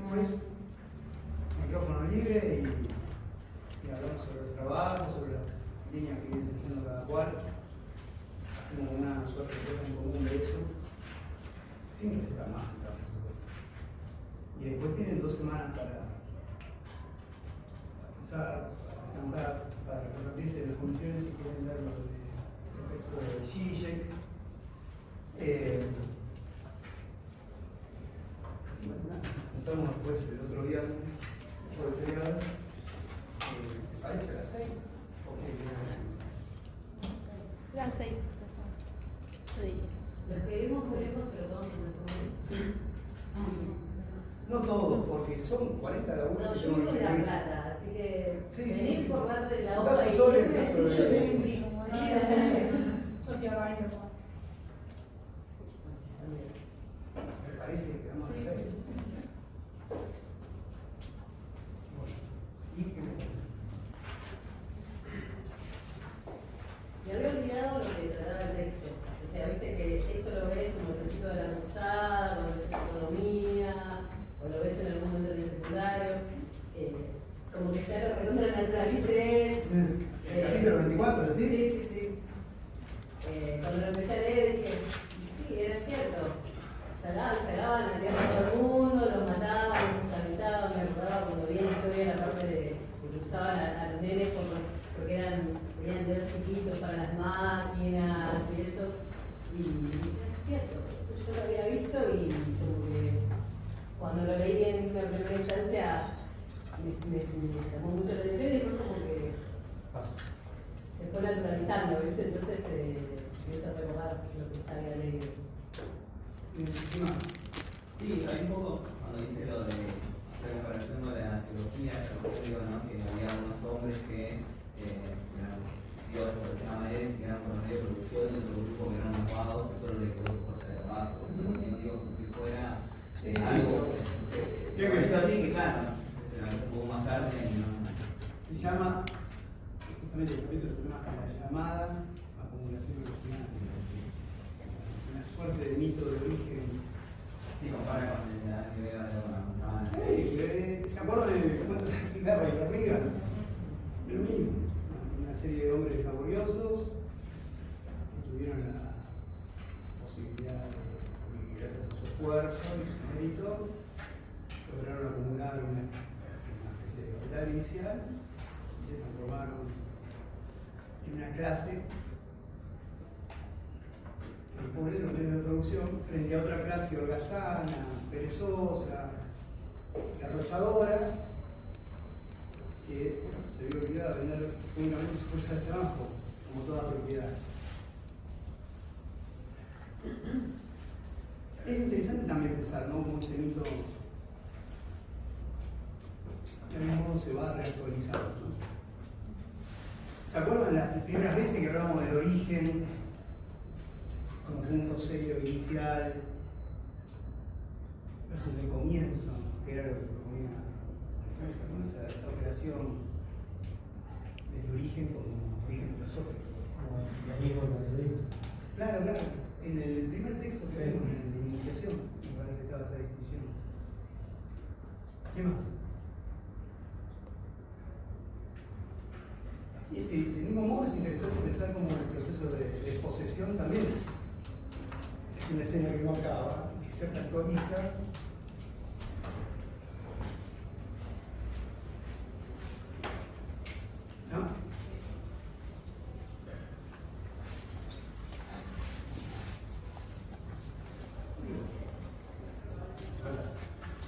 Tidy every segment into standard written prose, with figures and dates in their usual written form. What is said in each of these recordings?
después, micrófono libre y hablamos sobre los trabajos, sobre las líneas que viene haciendo cada cual. Hacemos una suerte de cosa en común de eso, sin receta mágica, por supuesto. Y después tienen 2 semanas para empezar a cantar, para repartirse las funciones si quieren ver lo del texto de Zizek. Contamos después el otro viernes, por el feriado. ¿Te parece a las 6? ¿O qué Las 6. Los que vimos volvemos, pero todos en el programa. Sí. No todos, porque son 40 laburos. No, yo vivo de La Plata, así que venís por parte de la En obra caso y Sol, en caso Yo te de... imprimo, ¿no? Yo te organizo. Me parece que quedamos a 6. ¿Y qué me cuentas? Me había olvidado lo que trataba el texto. O sea, viste que eso lo ves como el principio de la cruzada, lo ves en economía, o lo ves en algún momento del secundario. Como que ya lo recontra naturalicé. El capítulo 24, ¿sí? Sí. Cuando lo empecé a leer dije, y sí, era cierto. Cagaban a tierra a todo el mundo, los mataban, los esclavizaban. Me acordaba cuando vi en la historia la parte de que usaban a los nenes porque tenían dedos chiquitos para las máquinas y eso. Y era cierto, yo lo había visto y como que cuando lo leí en la primera instancia me llamó mucho la atención y fue como que se fue naturalizando, ¿viste? Entonces me hizo recordar lo que ya había leído. ¿Qué más? Sí, hay un poco cuando dice lo de la comparación con la teología, ¿no? Que había unos hombres que eran dioses, por decirlo de alguna manera, y que eran por los medios de producción, y otro grupo que eran los vagos, y solo le quedó su fuerza de abajo. No digo como si fuera algo que pareció así, que claro, un poco más tarde y no. Se llama, justamente el capítulo se llama La llamada acumulación original. Una suerte de mito de origen. Sí, compara con la idea de una ¿Se acuerdan de cuánto de cigarro y arriba? Lo mismo. Una serie de hombres laboriosos que tuvieron la posibilidad de, gracias a su esfuerzo y su mérito, lograron acumular una especie de capital inicial y se transformaron en una clase que pone los medios de producción frente a otra clase holgazana, perezosa, derrochadora, que se vio obligada a vender únicamente su fuerza de trabajo, como toda propiedad. Es interesante también pensar, ¿no?, cómo ese mito de algún modo se va reactualizando, ¿no? ¿Se acuerdan las primeras veces que hablábamos del origen como punto cero inicial versus el comienzo, que era lo que proponía esa operación del origen como origen filosófico? Claro. En el primer texto que vemos, en el de iniciación, me parece que estaba esa discusión. ¿Qué más? Y del mismo modo es interesante pensar como el proceso de posesión también es una escena que no acaba, que se actualiza. ¿No?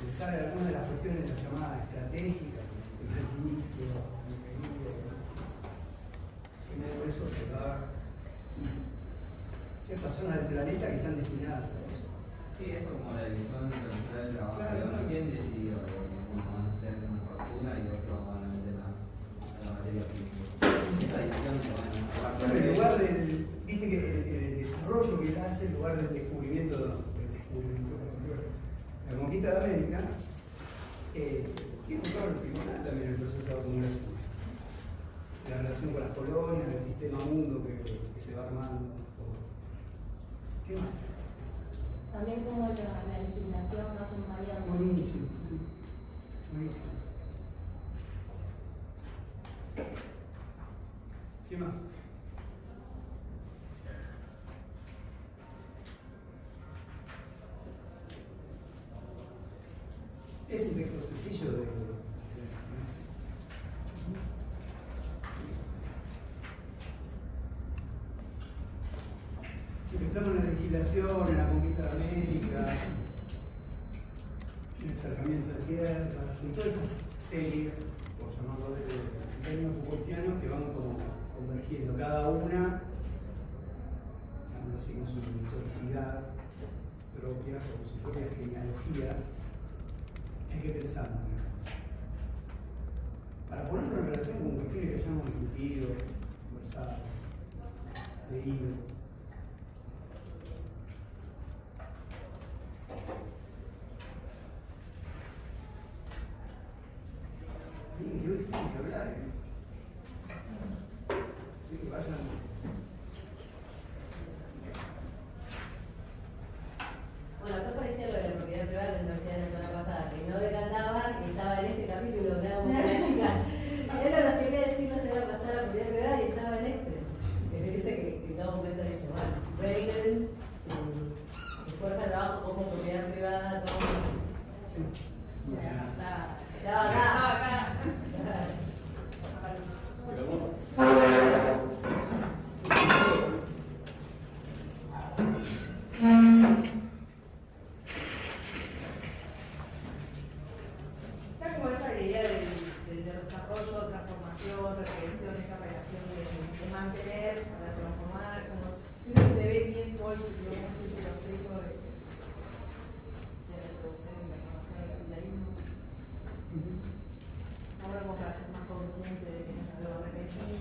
Pensar en algunas de las cuestiones de la llamada estratégicas, el registro, el peligro, en todo eso se va ciertas zonas del planeta que están destinadas a eso. Sí, eso como la división internacional del trabajo. Claro. ¿Quién decidió uno van a hacer manufactura y otro van a meter la materia prima? Esa división se va a Bueno, en lugar del, viste que el desarrollo que él hace, en lugar del descubrimiento, la conquista de América, tiene un rol primordial también en el proceso de acumulación. La relación con las colonias, el sistema mundo que se va armando. ¿Qué más? También como la legislación no acompaña. Buenísimo. Es un texto sencillo de si pensamos en la legislación, en la conquista de América, en el acercamiento de tierras, en todas esas series, por llamarlo en términos Foucaultianos, que van como convergiendo cada una, digamos así, con su historicidad propia, con su propia genealogía, hay que pensar, ¿no? Para ponerlo en relación con cuestiones que hayamos discutido, conversado, leído. Y hoy tienen que hablar, así que vayan. Bueno, acá parecía lo de la propiedad privada de la universidad de la semana pasada, que no decantaba, que estaba en este capítulo, hablábamos con la chica. Él nos quería decir la semana pasada la propiedad privada y estaba en este. Que dice que en todo momento dice, bueno, Reagan, su fuerza de trabajo como propiedad privada, todo. Estaba acá. Está como esa idea del desarrollo, transformación, reflexión, esa relación de mantener para transformar, como se ve bien todo el proceso de reproducción y transformación del capitalismo. Ahora como para ser más consciente de que no es algo repentino y...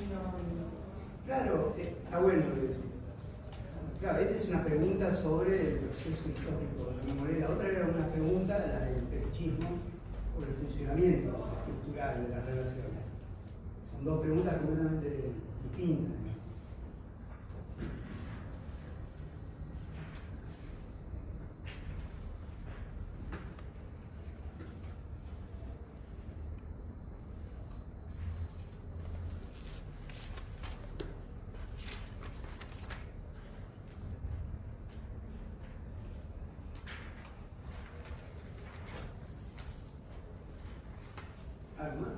Claro, está bueno lo que decís. Claro, esta es una pregunta sobre el proceso histórico de la memoria. La otra era una pregunta, la del petichismo, sobre el funcionamiento estructural de las relaciones. Son dos preguntas completamente distintas. ¿Algo más?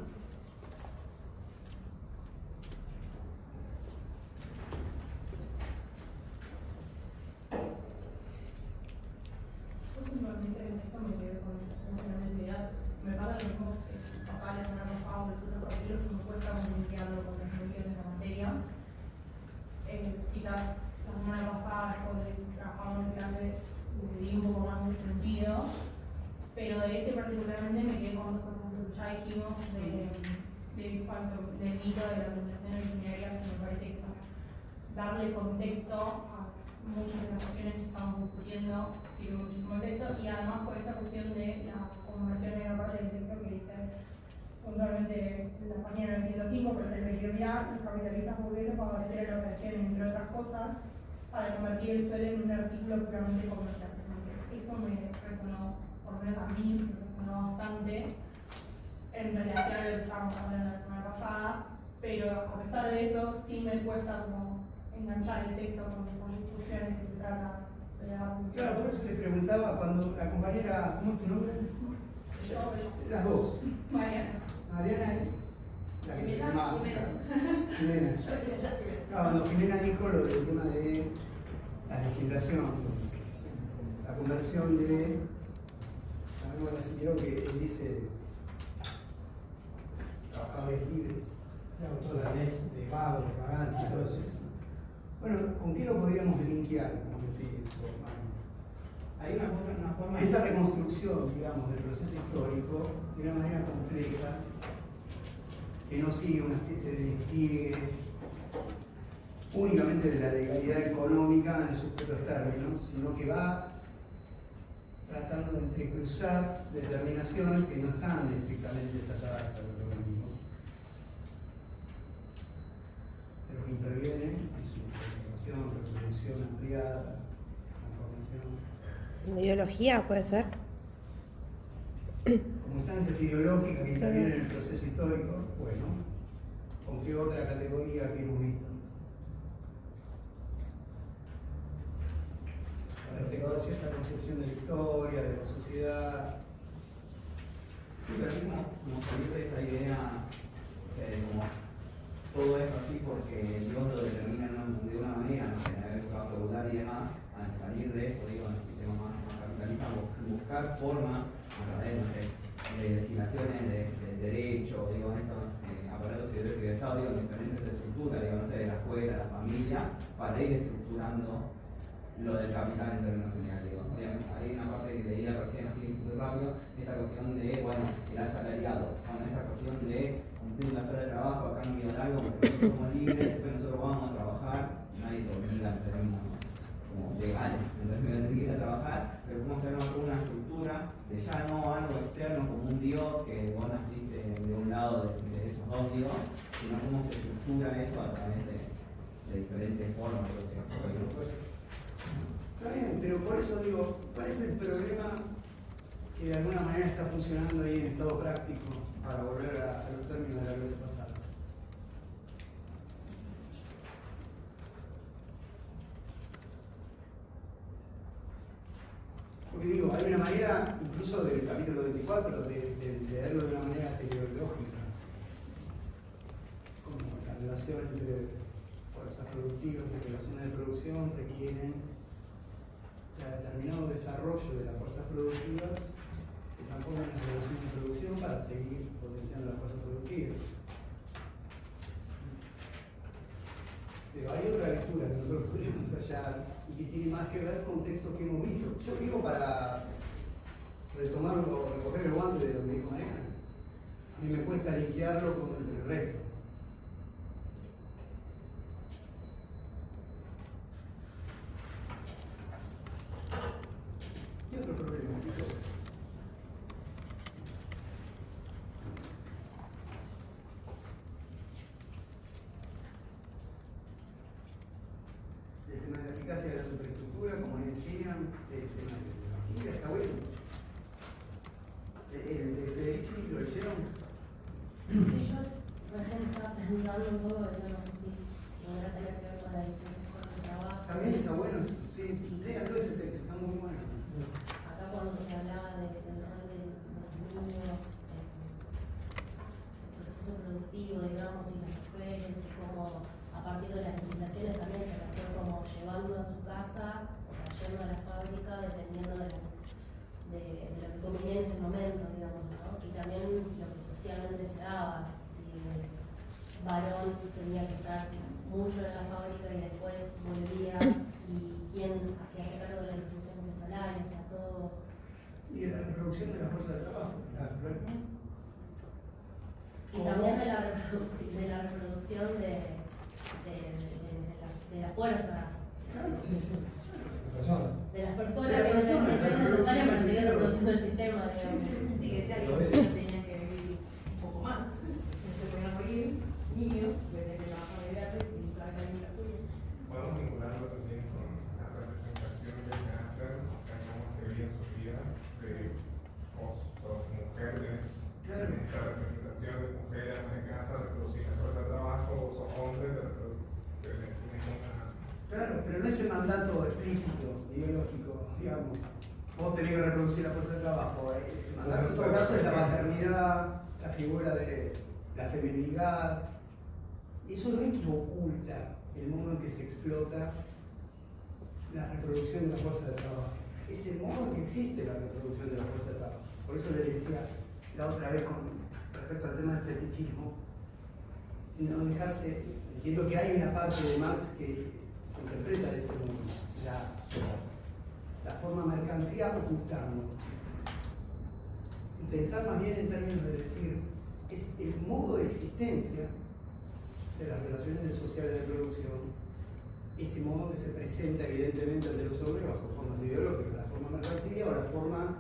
Últimamente en esto me quedé con una mentalidad, me pasa lo mismo que papá le semana pasada de otros capítulos que me cuesta comunicarlo con los medios de la materia. Quizás la semana pasada, después de trabajar en clase, le di un poco más de sentido, pero de este particularmente me quedé con dos cosas que ya dijimos del mito de la organización originaria, que me parece que darle contexto a muchas de las cuestiones que estamos discutiendo, tiene muchísimo contexto, y además por esta cuestión de la conversión en una parte del texto que dice puntualmente la página 905, pero el mediodía, los capitalistas burgueses favorecer a la operación, entre otras cosas, para convertir el suelo en un artículo puramente comercial. Eso me resonó, por lo menos a mí, me resonó bastante en relación a lo que estábamos hablando la semana pasada, pero a pesar de eso sí me cuesta como enganchar el texto con instrucciones que se trata de dar. Claro, por eso le preguntaba cuando la compañera, ¿cómo es tu nombre? Las dos. Mariana. Mariana, la que se llama Jimena. Jimena. Claro, cuando Jimena dijo lo del tema de la legislación, la conversión de. Bueno, si quiero que él dice trabajadores libres. Claro, toda la ley de pago, de vagancia y todo eso. Bueno, ¿con qué lo podríamos linkear? Como decís, Hay una forma. esa reconstrucción, digamos, del proceso histórico de una manera compleja, que no sigue una especie de despliegue únicamente de la legalidad económica en sus propios términos, sino que va tratando de entrecruzar determinaciones que no están estrictamente desatadas al organismo, pero que intervienen en su presentación, reproducción ampliada, transformación. Ideología puede ser. Como instancias ideológicas que intervienen en el proceso histórico, bueno, ¿con qué otra categoría que hemos visto? Respecto a cierta concepción de la historia, de la sociedad, Sí, pero es como salir de esa idea, o sea, de como todo es así porque Dios lo determina de una manera, no sé, el trabajo regular y demás, al salir de eso, digo, en el sistema más capitalista, buscar formas a través de legislaciones de derecho, digo, en estos aparatos ideológicos de Estado, digo, en diferentes estructuras, digo, no sé, de la escuela, la familia, para ir estructurando lo del capital en términos generales, digo. Hay una parte que leía recién así muy rápido, esta cuestión de, bueno, el asalariado, bueno, esta cuestión de cumplir una hora de trabajo a cambio de algo, porque nosotros somos libres, después nosotros vamos a trabajar, nadie te obliga en términos como legales, en términos de ir a trabajar, pero cómo hacerlo con una estructura de ya no algo externo como un Dios que vos naciste de un lado de esos dos Dios, sino cómo se estructura eso a través de diferentes formas de Está bien, pero por eso digo, ¿cuál es el problema que de alguna manera está funcionando ahí en estado práctico para volver a los términos de la clase pasada? Porque digo, hay una manera, incluso del capítulo 24, de leerlo de una manera teleológica, como la relación entre fuerzas productivas y relaciones de producción requieren que a determinado desarrollo de las fuerzas productivas se transformen en relaciones de producción para seguir potenciando las fuerzas productivas. Pero hay otra lectura que nosotros podríamos ensayar y que tiene más que ver con textos que hemos visto. Yo digo para retomarlo, recoger el guante de lo que dijo Mariana. A mí me cuesta linkearlo con el resto. ¿Qué otro problema? El tema de la eficacia de la superestructura, como le decían, el tema de la maquinaria, está bueno. El de Federici, ¿lo leyeron? Sí, yo recién estaba pensando un poco, no sé si no tener que ver con la división sexual del trabajo. También está bueno, sí, léanlo ese texto, está muy bueno. Acá cuando se hablaba del rol de los niños, el proceso productivo, digamos, y las mujeres, y cómo a partir de las legislaciones también se las fue como llevando a su casa o trayendo a la fábrica, dependiendo de lo que convenía en ese momento, digamos, ¿no? Y también lo que socialmente se daba, si el varón tenía que estar mucho en la fábrica y después volvía, y quién hacía cargo de la distribución de ese salario, o sea, todo. Y de la reproducción de la fuerza de trabajo. Y también de la reproducción de la fuerza. Sí, sí. De las personas De las que son personas, necesarias para seguir claro. reproduciendo el sistema, digamos. Sí, que sea algo que tenía que vivir un poco más. No se podían morir niños, desde que trabajaban de gratis y para que la tuya. Podemos vincularlo también con la representación que se hace, o sea, cómo se veían sus vidas de mujer, de esta representación de mujer ama de casa, reproducir la fuerza de trabajo, o sos hombre, Claro, pero no es el mandato explícito, ideológico, digamos. Vos tenés que reproducir la fuerza de trabajo. El mandato en todo caso es la maternidad, la figura de la feminidad. Eso no es que oculta el modo en que se explota la reproducción de la fuerza de trabajo. Es el modo en que existe la reproducción de la fuerza de trabajo. Por eso les decía la otra vez con respecto al tema del fetichismo, no dejarse. Entiendo que hay una parte de Marx que se interpreta de ese modo, la forma mercancía ocultando. Y pensar más bien en términos de decir, es el modo de existencia de las relaciones sociales de producción, ese modo que se presenta evidentemente ante los hombres bajo formas ideológicas, la forma mercancía o la forma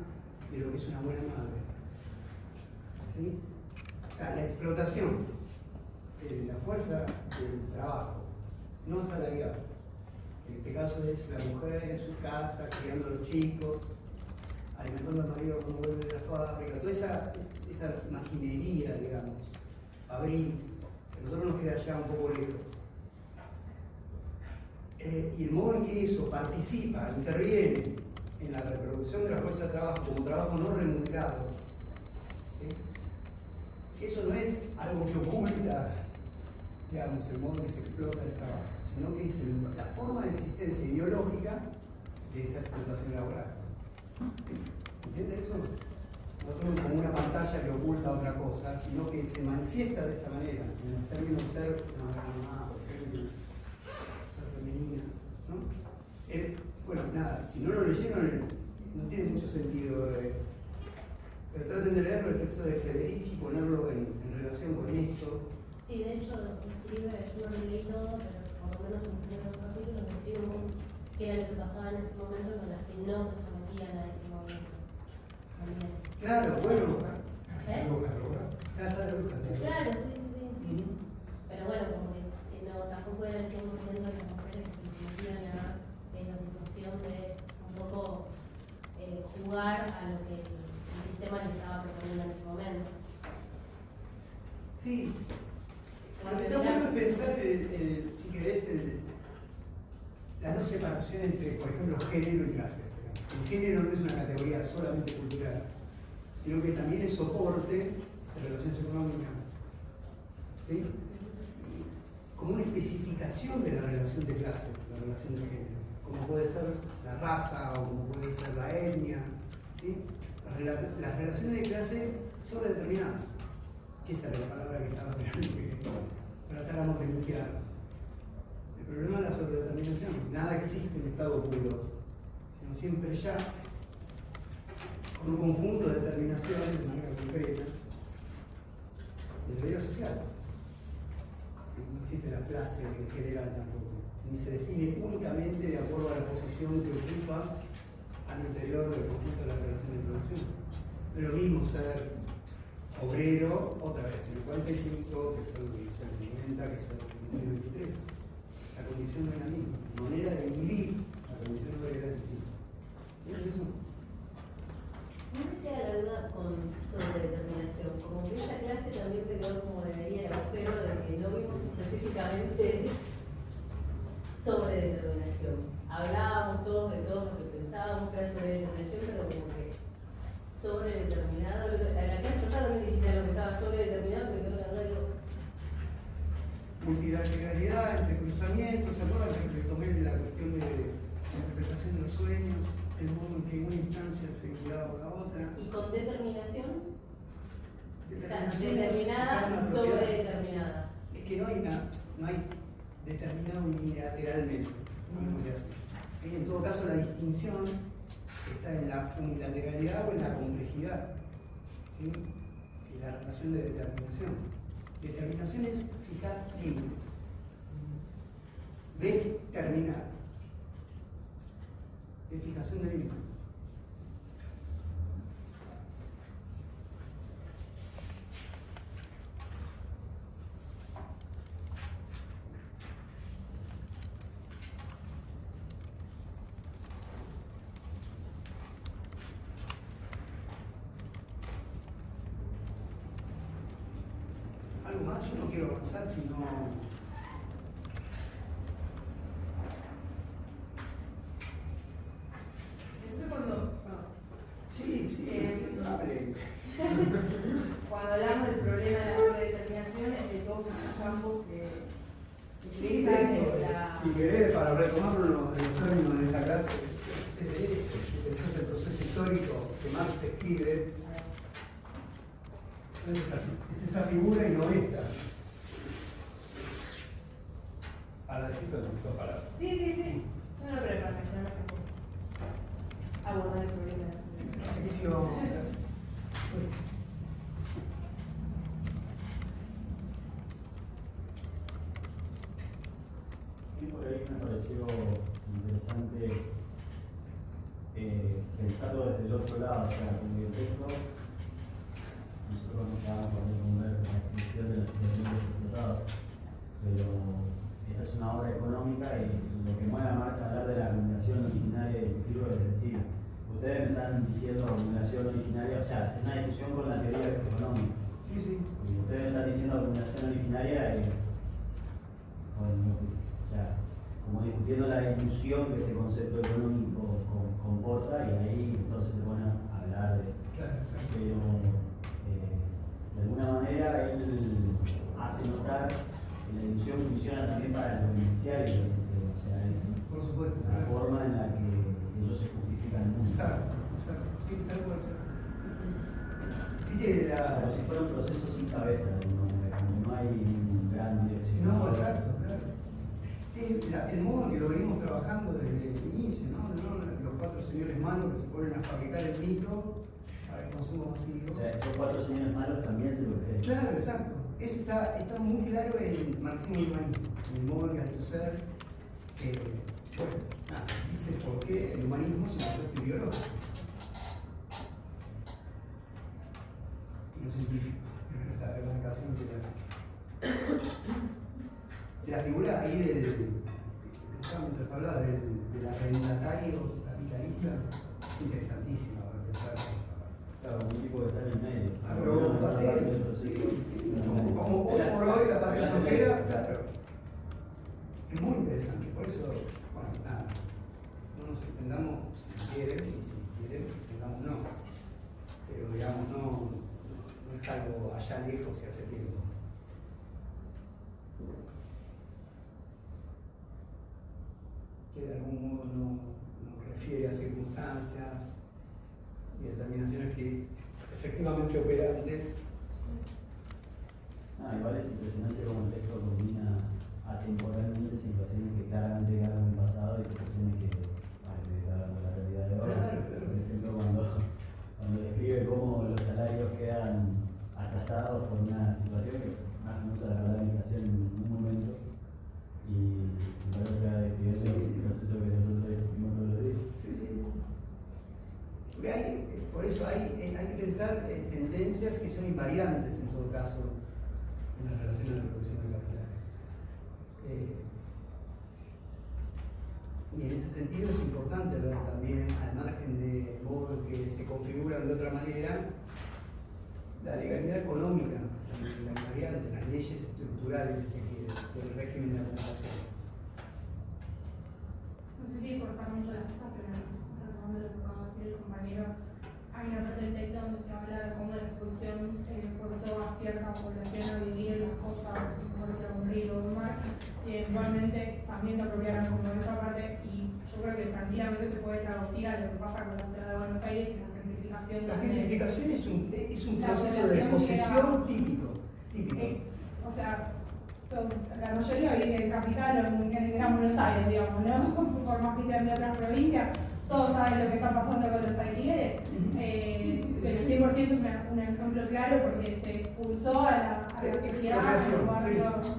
de lo que es una buena madre. ¿Sí? O sea, la explotación de la fuerza del trabajo no asalariado, en este caso es la mujer en su casa, criando a los chicos, alimentando al marido cuando vuelve de la fábrica, toda esa maquinería, digamos, fabril, que a nosotros nos queda ya un poco lejos. Y el modo en que eso participa, interviene en la reproducción de la fuerza de trabajo como trabajo no remunerado, ¿sí? eso no es algo que oculta, digamos, el modo en que se explota el trabajo, sino que es la forma de existencia ideológica de esa explotación laboral. ¿Entiende eso? No solo como una pantalla que oculta otra cosa, sino que se manifiesta de esa manera, en los términos ser una mamá, por ejemplo, ser femenina, ¿no? Bueno, nada, si no lo leyeron, no tiene mucho sentido. Pero traten de leerlo, el texto de Federici, ponerlo en relación con esto. Sí, de hecho, escribe, yo no lo leí todo, pero por lo menos en los primeros capítulos escribe qué era lo que pasaba en ese momento con las que no se sometían a ese momento. También. Claro, bueno. ¿Eh? Casa de Lucas. Claro, sí. Pero bueno, como que no, tampoco era el 100% de las mujeres que se sometían a esa situación de un poco jugar a lo que el sistema les estaba proponiendo en ese momento. Sí. Está bueno pensar, si querés, la no separación entre, por ejemplo, género y clase. El género no es una categoría solamente cultural, sino que también es soporte de relaciones económicas. ¿Sí? Como una especificación de la relación de clase, la relación de género, como puede ser la raza o como puede ser la etnia. ¿Sí? Las relaciones de clase son determinadas. Que esa era la palabra que estaba esperando que tratáramos de limpiar. El problema es la sobredeterminación. Nada existe en estado puro, sino siempre ya, con un conjunto de determinaciones de manera concreta de la vida social. No existe la clase en general tampoco, ni se define únicamente de acuerdo a la posición que ocupa al interior del conjunto de la relación de producción. No es lo mismo ser obrero, otra vez, en el 45, que ser en el 90, que ser en el 23. La condición no es la misma. La manera de vivir la condición no era distinta. ¿Es eso? No me queda la duda con sobredeterminación. Como que esa clase también me quedó como debería el agujero de que no vimos específicamente sobredeterminación. Hablábamos todos de todo lo que pensábamos que era sobredeterminación, pero como que sobredeterminado. En la clase pasada también dijiste algo que estaba sobredeterminado, pero yo la verdad digo. Multilateralidad, entre cruzamientos, ¿se acuerdan que retomé la cuestión de la interpretación de los sueños, el modo en que una instancia se vinculaba con la otra? ¿Y con determinación? Determinaciones Determinada y sobredeterminada. Es que no hay determinado unilateralmente, ¿sí? En todo caso, la distinción está en la unilateralidad o en la complejidad, ¿sí? Y la relación de determinación. Determinación es fijar límites. Determinar es fijación de límites. Algo más, yo no quiero avanzar, sino Eso cuando, hable. cuando hablamos del problema de la sobredeterminación es de todos esos campos que se Sí, utilizan esto, en la... si querés, para retomarlo en los términos de esta clase, es el proceso histórico que Marx describe. Es esa figura y no esta. Ahora sí, pero no para. Sí. No, pero para mencionar abordar el problema de la Sección. Sí, por ahí me pareció interesante pensarlo desde el otro lado, o sea, como el texto, nosotros nos estábamos poniendo ver la descripción de la situación de los explotados, pero esta es una obra económica y lo que mueve a Marx a hablar de la acumulación originaria y discutible es decir, ustedes me están diciendo acumulación originaria, o sea, es una discusión con la teoría económica. Sí. Porque ustedes me están diciendo acumulación originaria y, bueno, o sea, como discutiendo la ilusión que ese concepto económico comporta y ahí entonces se ponen a hablar de... Claro, exacto. Pero de alguna manera tal cual. ¿Viste Como si fuera un proceso sin cabeza, no hay gran dirección. No, exacto, claro. El modo en que lo venimos trabajando desde el inicio, ¿no? Los 4 señores malos que se ponen a fabricar el mito para el consumo masivo. O sea, esos 4 señores malos también se lo creen. Claro, exacto. Eso está muy claro en el marxismo y humanismo, en el modo en que Althusser dice por qué el humanismo es un concepto ideológico. Y no científico, esa remarcación que le hace. La figura ahí mientras hablaba del arrendatario capitalista es interesantísima para empezar. Claro, un tipo que está en el medio. Como por hoy la parte soltera, claro. Es muy interesante, por eso, bueno, nada, no nos extendamos si quieren, y si quieren, extendamos no. Pero digamos, no es algo allá lejos y hace tiempo. Que de algún modo nos refiere a circunstancias y determinaciones que efectivamente operantes. Igual es impresionante cómo el texto combina atemporalmente situaciones que claramente quedaron en el pasado y situaciones que están en la realidad de hoy. Claro. Por ejemplo, cuando describe cómo los salarios quedan atrasados por una situación que más se usa la palabra inflación en un momento y sin embargo queda describiendo el proceso que nosotros discutimos todos los días. Por eso hay que pensar tendencias que son invariantes en todo caso en la relación a la producción del capital. Y en ese sentido es importante ver también, al margen de modo en que se configuran de otra manera, la legalidad económica, la invariante, las leyes estructurales, si se quiere, del régimen de acumulación. No sé si cortar mucho las cosas, pero retomando lo que acaba de decir el compañero, hay una parte del texto donde se habla de cómo la expulsión forzó a cierta población a vivir en las costas, por ejemplo, un río o un mar, y eventualmente también se apropiaron como de esa parte, y yo creo que tranquilamente se puede traducir a lo que pasa con la ciudad de Buenos Aires y la gentrificación. La gentrificación es un proceso de posesión típico. O sea, la mayoría vive en capital o en Gran Buenos Aires, digamos, ¿no? Por más que sean de otras provincias, todos saben lo que está pasando con los alquileres. El 100% es un ejemplo claro porque se expulsó a la sociedad, a los barrios,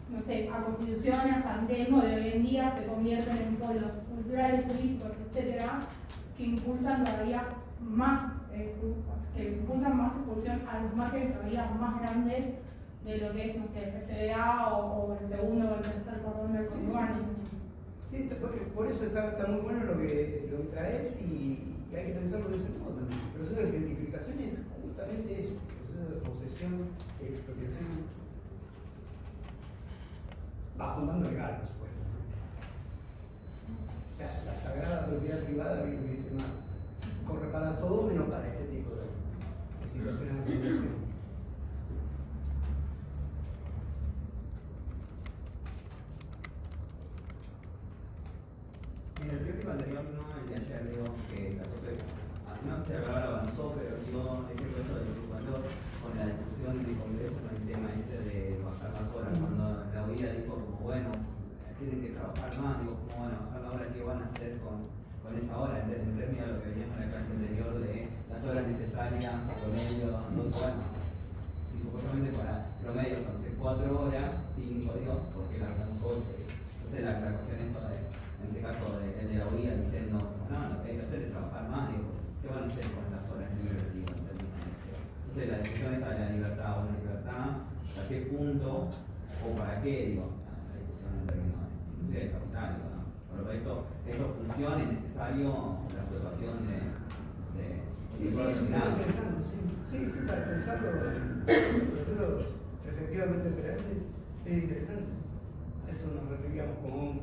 no sé, a Constitución, a San Telmo, de hoy en día se convierten en polos culturales, turísticos, etcétera, que impulsan todavía más, expulsión a los márgenes todavía más grandes de lo que es, no sé, el CDA o el segundo o el tercer cordón del conurbano. Sí, por eso está muy bueno lo que traes y hay que pensarlo de ese modo también. El proceso de gentrificación es justamente eso, el proceso de posesión y expropiación bajo un mando legal, por supuesto. O sea, la sagrada propiedad privada es lo que dice Marx. Corre para todo menos para este tipo de situaciones de acumulación. En el bloque anterior, no el de ayer, digo que la sorpresa, no sé, ahora avanzó, pero digo, ejemplo eso de que cuando con la discusión en el Congreso con el tema este de bajar las horas, cuando la OIA dijo como, bueno, tienen que trabajar más, digo, como, bueno, bajar la hora, ¿qué van a hacer con esa hora? En términos de lo que veníamos en la clase anterior de las horas necesarias, promedio, 2 horas, si supuestamente para promedio son 4 horas, 5, digo, porque la alcanzó 8. Entonces la cuestión es en este caso el de la OIA diciendo, no, lo que hay que hacer es trabajar más, digo, ¿qué van a hacer con las horas libres? Digo, entonces la discusión está de la libertad o la libertad, ¿hasta qué punto o para qué? Digo, la discusión en términos inclusive de capital, digo, ¿no? Por lo tanto, esto funciona, es necesario la situación de Sí, es muy interesante, sí, para pensarlo, nosotros efectivamente operantes, es interesante. Eso nos referíamos como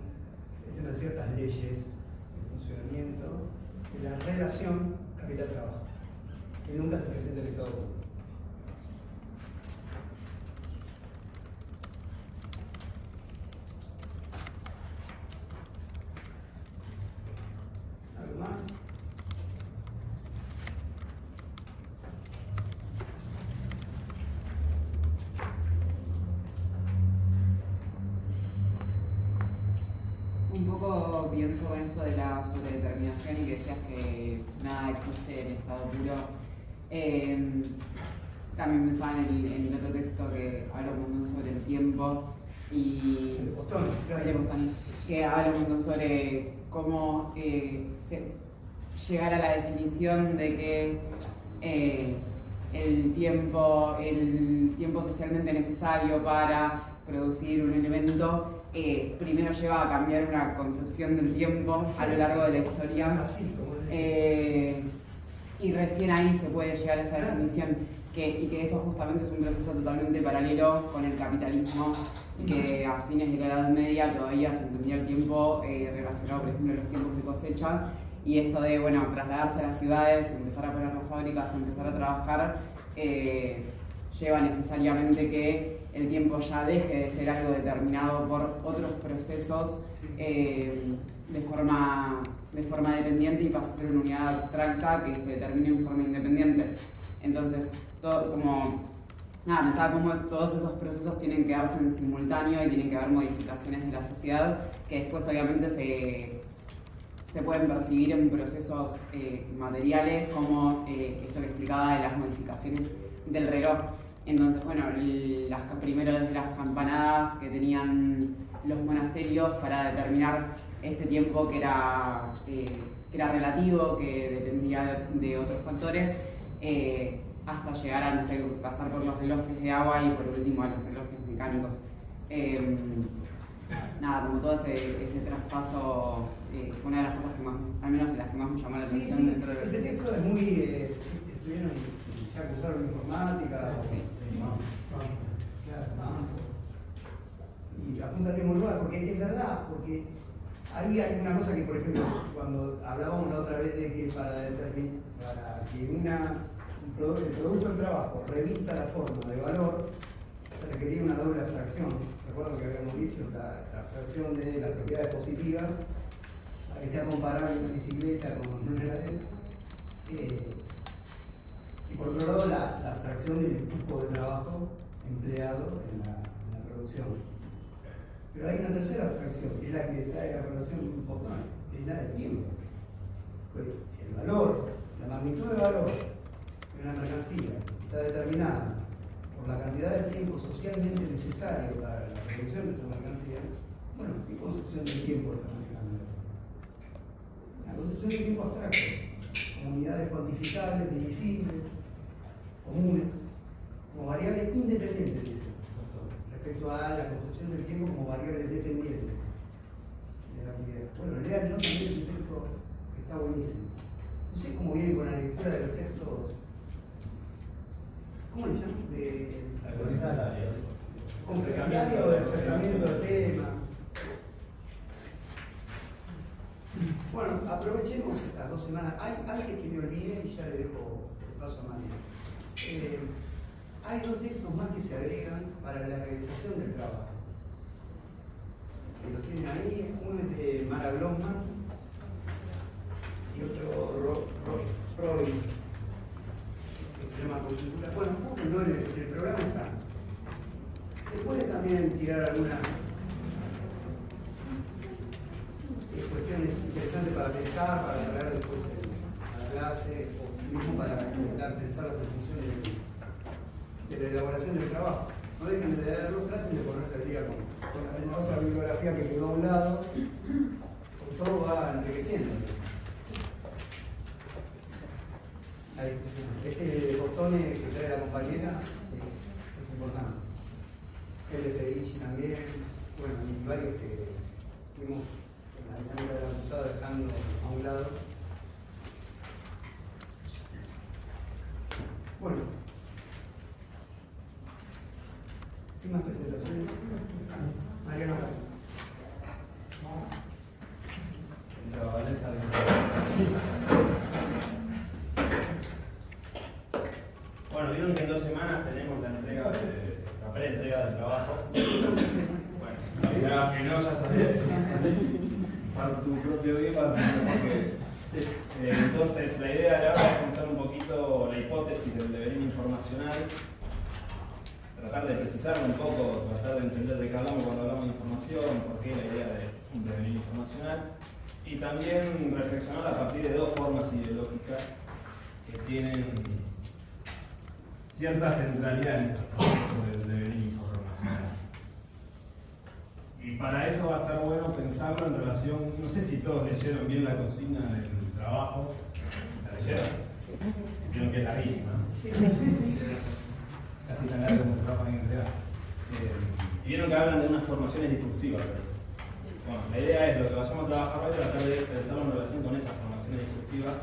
unas ciertas leyes de funcionamiento de la relación capital-trabajo, que nunca se presenta en el Estado público. ¿Algo más? pienso con esto de la sobredeterminación y que decías que nada existe en estado puro. También pensaba en el otro texto que habla un montón sobre el tiempo y El Bostón, claro. que habla un montón sobre cómo llegar a la definición de que el tiempo socialmente necesario para producir un elemento primero lleva a cambiar una concepción del tiempo a lo largo de la historia. Así, como decía. Y recién ahí se puede llegar a esa definición. Y que eso justamente es un proceso totalmente paralelo con el capitalismo y que a fines de la Edad Media todavía se entendía el tiempo relacionado, por ejemplo, a los tiempos de cosecha, y esto de, bueno, trasladarse a las ciudades, empezar a poner las fábricas, empezar a trabajar, lleva necesariamente que el tiempo ya deje de ser algo determinado por otros procesos de forma dependiente y pasa a ser una unidad abstracta que se determina en forma independiente. Entonces, pensaba cómo todos esos procesos tienen que darse en simultáneo y tienen que haber modificaciones de la sociedad que después obviamente se pueden percibir en procesos materiales como esto que explicaba de las modificaciones del reloj. Entonces, bueno, primero desde las campanadas que tenían los monasterios para determinar este tiempo que era relativo, que dependía de otros factores, hasta llegar a, no sé, pasar por los relojes de agua y por último a los relojes mecánicos. Como todo ese traspaso fue una de las cosas que más, al menos de las que más me llamó la atención dentro de ese texto es muy... estuvieron ya que usaron informática. Sí. Y apunta al mismo lugar, porque es verdad, porque ahí hay una cosa que, por ejemplo, cuando hablábamos la otra vez de que para que el producto del trabajo revista la forma de valor, se requería una doble abstracción. ¿Recuerdan lo que habíamos dicho? La abstracción de las propiedades positivas, para que sea comparable una bicicleta con una heladera. Y por otro lado, la abstracción del equipo de trabajo empleado en la producción. Pero hay una tercera abstracción, que es la que trae a relación un poco más, que es la del tiempo. Pues, si el valor, la magnitud de valor de una mercancía está determinada por la cantidad de tiempo socialmente necesario para la producción de esa mercancía, bueno, ¿qué concepción del tiempo está manejando? La concepción del tiempo abstracto, como unidades cuantificables, divisibles, comunes, como variables independientes, dice el doctor, respecto a la concepción del tiempo como variables dependientes de la unidad. Bueno, lean, ¿no? También es un texto que está buenísimo. No sé cómo viene con la lectura de los textos. ¿Cómo le llaman? Complementario o de acercamiento del tema. Bueno, aprovechemos estas 2 semanas. Hay alguien que me olvidé y ya le dejo el paso a María. Hay 2 textos más que se agregan para la realización del trabajo. Los tienen ahí. Uno es de Mara Blomman y otro Robin. Extrema coyuntura. Bueno, no en el programa está. Después también tirar algunas cuestiones interesantes para pensar, para traer después a la clase, o mismo para intentar pensarlas en función de la elaboración del trabajo. No dejen de leerlo, traten de ponerse al día con la otra bibliografía que quedó a un lado, porque todo va enriqueciendo. La discusión. Este botón que trae la compañera es importante. El de Federici también, bueno, y varios que fuimos en la dinámica de la cruzada dejando a un lado. Bueno, sin más presentaciones, Mariano. Bueno, vieron que en 2 semanas tenemos la pre-entrega del trabajo. Bueno, que no, ya sabés. Para tu propio bien, entonces, la idea de ahora es pensar un poquito la hipótesis del devenir informacional, tratar de precisarlo un poco, tratar de entender de qué hablamos cuando hablamos de información, por qué la idea de un devenir informacional, Y también reflexionar a partir de dos formas ideológicas que tienen cierta centralidad en estos procesos del devenir informacional. Y para eso va a estar bueno pensarlo en relación, no sé si todos leyeron bien la consigna del trabajo. ¿La leyeron? Vieron que es larguísima, ¿no? Casi tan larga como el trabajo en entregar. Y vieron que hablan de unas formaciones discursivas. Bueno, la idea es lo que vayamos a trabajar hoy, tratar de pensarlo en relación con esas formaciones discursivas.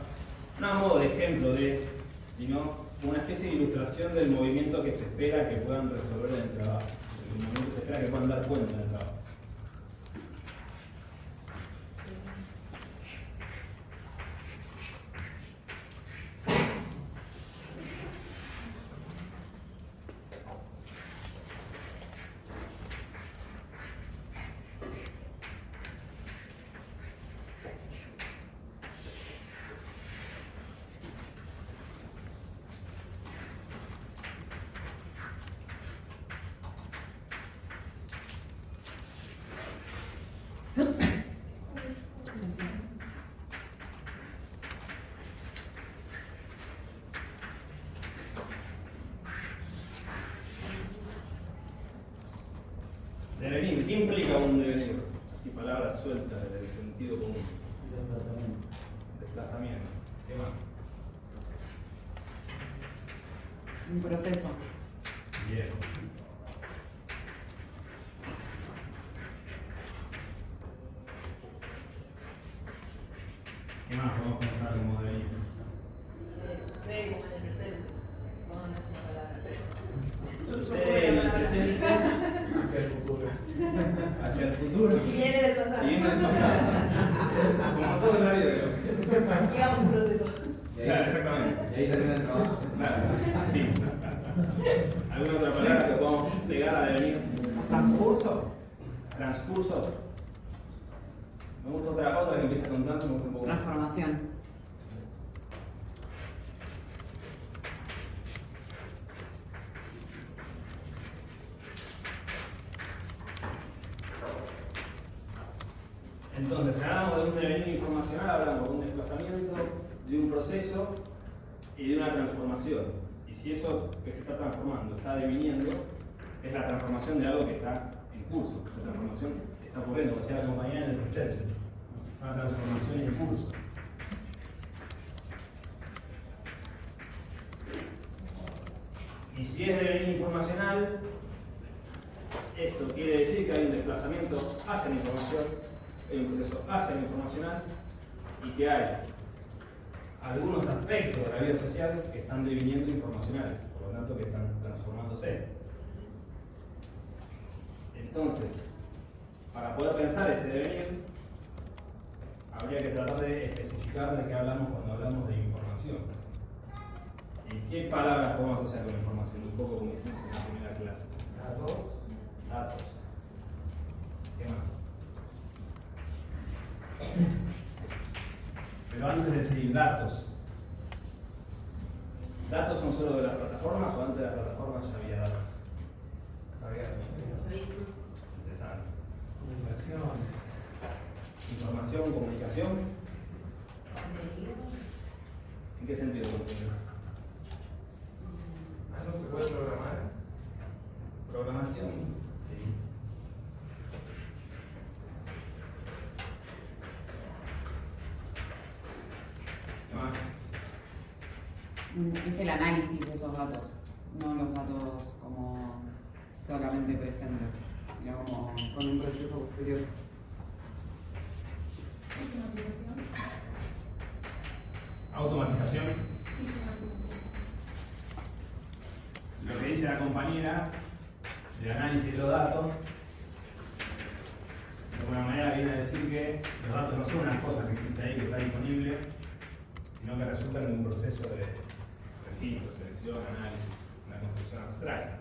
No a modo de ejemplo sino una especie de ilustración del movimiento que se espera que puedan resolver en el trabajo. El movimiento que se espera que puedan dar cuenta en el trabajo. Devenir. ¿Qué implica un devenir? Así palabras sueltas del sentido común. Desplazamiento. Desplazamiento. ¿Qué más? Un proceso. Bien. ¿Qué más podemos pensar como devenir? Sucede como en el presente. No, no es una palabra. Sucede en el presente. Hacia el futuro. Hacia el futuro. Y viene del pasado. Y viene del pasado. Como todo en la vida. Digamos un proceso. Claro, exactamente. Y ahí termina el trabajo. Claro. Sí. ¿Alguna otra palabra que podamos pegar a devenir? Transcurso. Transcurso. Me gusta otra que empieza con trans, me gusta un poco más. Transformación. Entonces, si hablamos de un devenir informacional, hablamos de un desplazamiento, de un proceso y de una transformación. Y si eso que se está transformando está deviniendo, es la transformación de algo que está en curso. La transformación está ocurriendo, o sea, la compañía en el presente. Una transformación en curso. Y si es devenir informacional, eso quiere decir que hay un desplazamiento hacia la información, hay un proceso hacia lo informacional y que hay algunos aspectos de la vida social que están deviniendo informacionales, por lo tanto que están transformándose. Entonces, para poder pensar ese devenir, habría que tratar de especificar de qué hablamos cuando hablamos de información. ¿Y qué palabras podemos asociar con información? Un poco como hicimos en la primera clase. Datos. ¿Qué más? Pero antes de seguir, datos. ¿Datos son solo de las plataformas o antes de las plataformas ya había datos? Interesante. Información, comunicación. ¿En qué sentido contenido? ¿Algo se puede programar? Programación. Sí. Es el análisis de esos datos, no los datos como solamente presentes, sino como con un proceso posterior. Automatización. Lo que dice la compañera de análisis de los datos, de alguna manera viene a decir que los datos no son unas cosas que existen ahí, que está disponible, sino que resultan de un proceso de registro, selección, análisis, una construcción abstracta.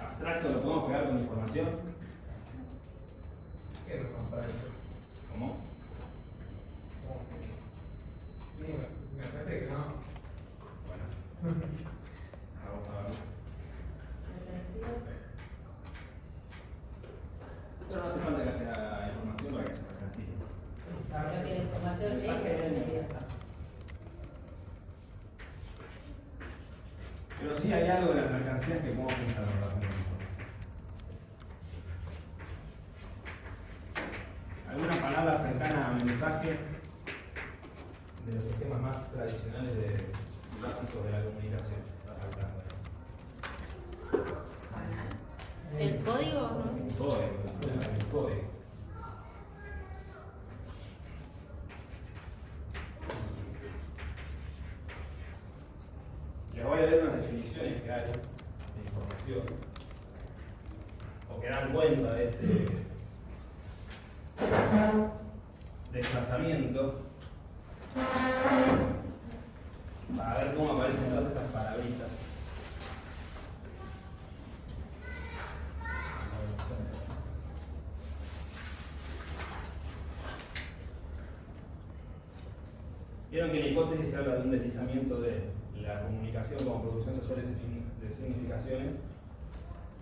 Abstracto lo podemos pegar con información. ¿Qué es lo abstracto? ¿Cómo? Sí, me parece que no. Bueno, vamos a verlo. Pero no hace falta que haya información para que sea mercancía. Pero sí hay algo en las mercancías que podemos pensar en relación con eso. ¿Alguna palabra cercana a mensaje de los sistemas más tradicionales básicos de la comunicación? ¿El código no es? El código. Les voy a leer unas definiciones que hay de información, o que dan cuenta de este desplazamiento, para ver cómo aparecen todas estas palabritas. Vieron que en la hipótesis se habla de un deslizamiento de la comunicación como producción social de significaciones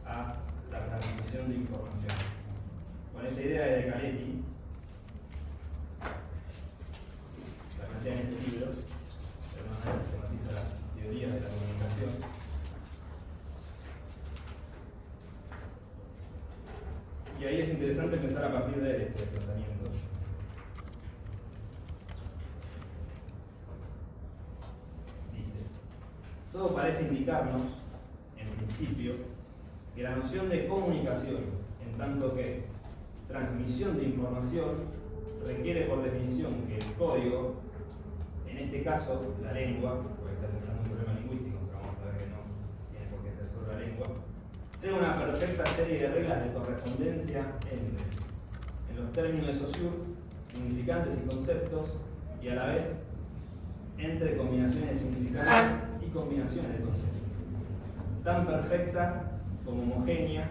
a la transmisión de información. Con esa idea de Canetti, la plantea en este libro, de alguna manera sistematiza las teorías de la comunicación. Y ahí es interesante pensar a partir de este desplazamiento. Todo parece indicarnos, en principio, que la noción de comunicación, en tanto que transmisión de información, requiere por definición que el código, en este caso la lengua, porque está pensando en un problema lingüístico, pero vamos a ver que no tiene por qué ser solo la lengua, sea una perfecta serie de reglas de correspondencia entre, en los términos de Saussure, significantes y conceptos, y a la vez entre combinaciones de significantes y combinaciones de conceptos, tan perfecta como homogénea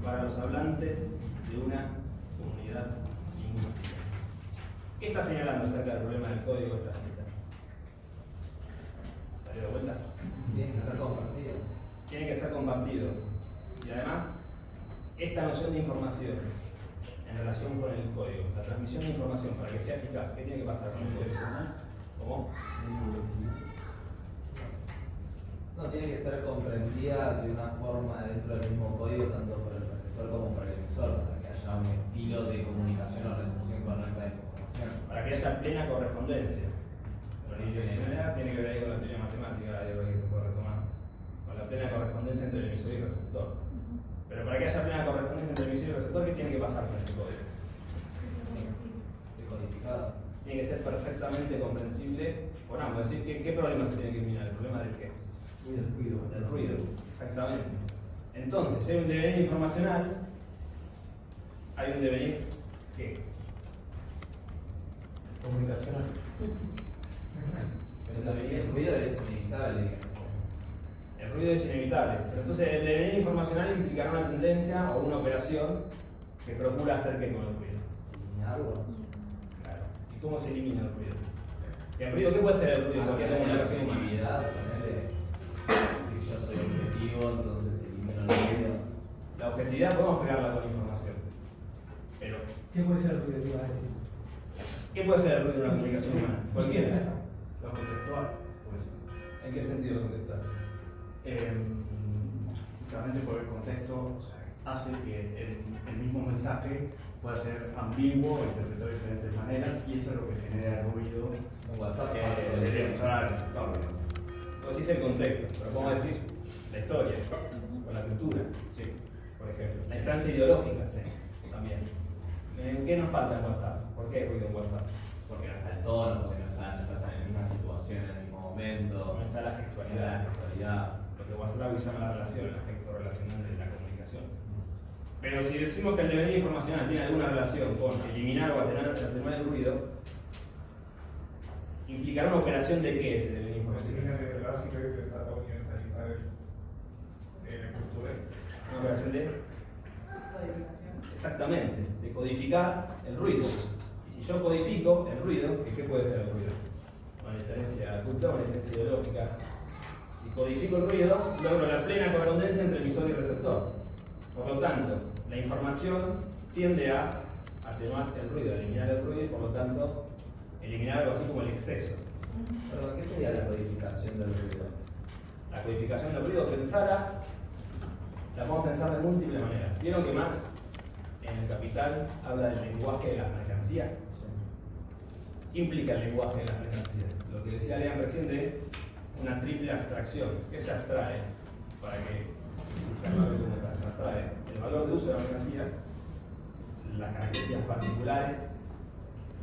para los hablantes de una comunidad lingüística. ¿Qué está señalando acerca del problema del código esta cita? ¿Salió de vuelta? Tiene que ser compartido. Tiene que ser compartido. Y además, esta noción de información en relación con el código, la transmisión de información para que sea eficaz, ¿qué tiene que pasar con el código? ¿Cómo? No, tiene que ser comprendida de una forma dentro del mismo código, tanto por el receptor como por el emisor, para que haya un estilo de comunicación o recepción correcta de información. Para que haya plena correspondencia. La unidireccionalidad tiene que ver ahí con la teoría matemática, algo que se puede retomar, con la plena correspondencia entre el emisor y el receptor. Pero para que haya plena correspondencia entre el emisor y el receptor, ¿qué tiene que pasar con ese código? Decodificado. Tiene que ser perfectamente comprensible por ambos. Es decir, ¿qué problema se tiene que eliminar? ¿El problema del qué? Del ruido, exactamente. Entonces, si hay un devenir informacional, hay un devenir ¿qué? Comunicacional. El ruido es inevitable. El ruido es inevitable. Pero entonces, el devenir informacional implicará una tendencia o una operación que procura hacer que con el ruido. ¿Eliminarlo? Claro. ¿Y cómo se elimina el ruido? ¿El ruido qué puede ser el ruido? Porque hay la comunicación humana. objetividad, si yo soy objetivo, entonces elimino el ruido. La objetividad podemos pegarla con información. Pero, ¿Qué puede ser el ruido que iba a decir? ¿qué puede ser el ruido de una comunicación humana? Cualquiera. Lo contextual, pues. ¿En qué sentido lo contestar? Justamente por el contexto hace que el mismo mensaje pueda ser ambiguo, interpretado de diferentes maneras, y eso es lo que genera ruido En WhatsApp del emisor al receptor. Entonces dice el contexto, pero podemos decir la historia, o la cultura, sí, por ejemplo. La instancia ideológica, sí, también. ¿Qué nos falta en WhatsApp? ¿Por qué hay ruido en WhatsApp? Porque no está el tono, porque no estás en la misma situación en el mismo momento. No está la gestualidad, La gestualidad. lo que WhatsApp llama la relación, el aspecto relacional de la comunicación. Pero si decimos que el devenir informacional tiene alguna relación con eliminar o atenuar el ruido, implicará una operación de qué ese devenir informacional. de lógica que se trata de universalizar la cultura. Una operación de Codificación. exactamente, de codificar el ruido. Y si yo codifico el ruido, ¿qué puede ser el ruido? Una diferencia cultural, una diferencia ideológica. Si codifico el ruido, logro la plena correspondencia entre emisor y receptor. Por lo tanto, la información tiende a atenuar el ruido, a eliminar el ruido y por lo tanto eliminar algo así como el exceso. Perdón, ¿qué sería la codificación del ruido? La codificación del ruido, pensara, la podemos pensar de múltiples maneras. Vieron que Marx en El Capital habla del lenguaje de las mercancías. ¿Qué implica el lenguaje de las mercancías? Lo que decía Lean recién de una triple abstracción. ¿Qué se abstrae? Para que exista el valor como tal. Se abstrae el valor de uso de la mercancía, las características particulares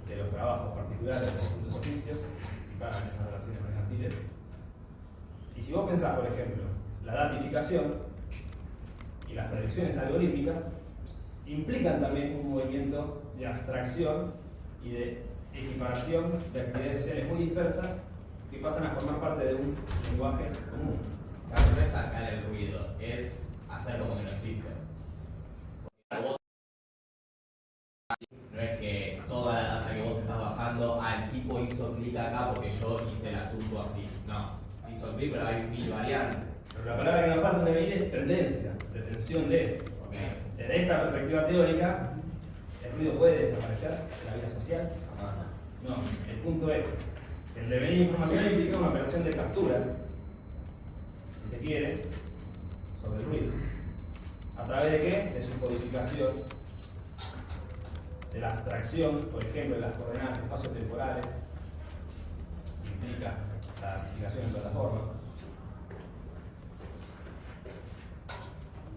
de los trabajos particulares de los distintos oficios que significan esas relaciones mercantiles. Y si vos pensás, por ejemplo, la datificación y las predicciones algorítmicas implican también un movimiento de abstracción y de equiparación de actividades sociales muy dispersas que pasan a formar parte de un lenguaje común. Claro, no es sacar el ruido, es hacer como que no existe. No es que toda la data que vos estás bajando, el tipo hizo clic acá porque yo hice el asunto así. No, hizo clic, pero hay 1000 variantes. Pero la palabra que nos falta de medir es tendencia, detención de. Okay. Desde esta perspectiva teórica, ¿el ruido puede desaparecer de la vida social? No, el punto es que el devenir de información implica una operación de captura, si se quiere, sobre el ruido. ¿A través de qué? De su codificación, de la abstracción, por ejemplo, de las coordenadas espacio-temporales, que implica la aplicación en plataforma,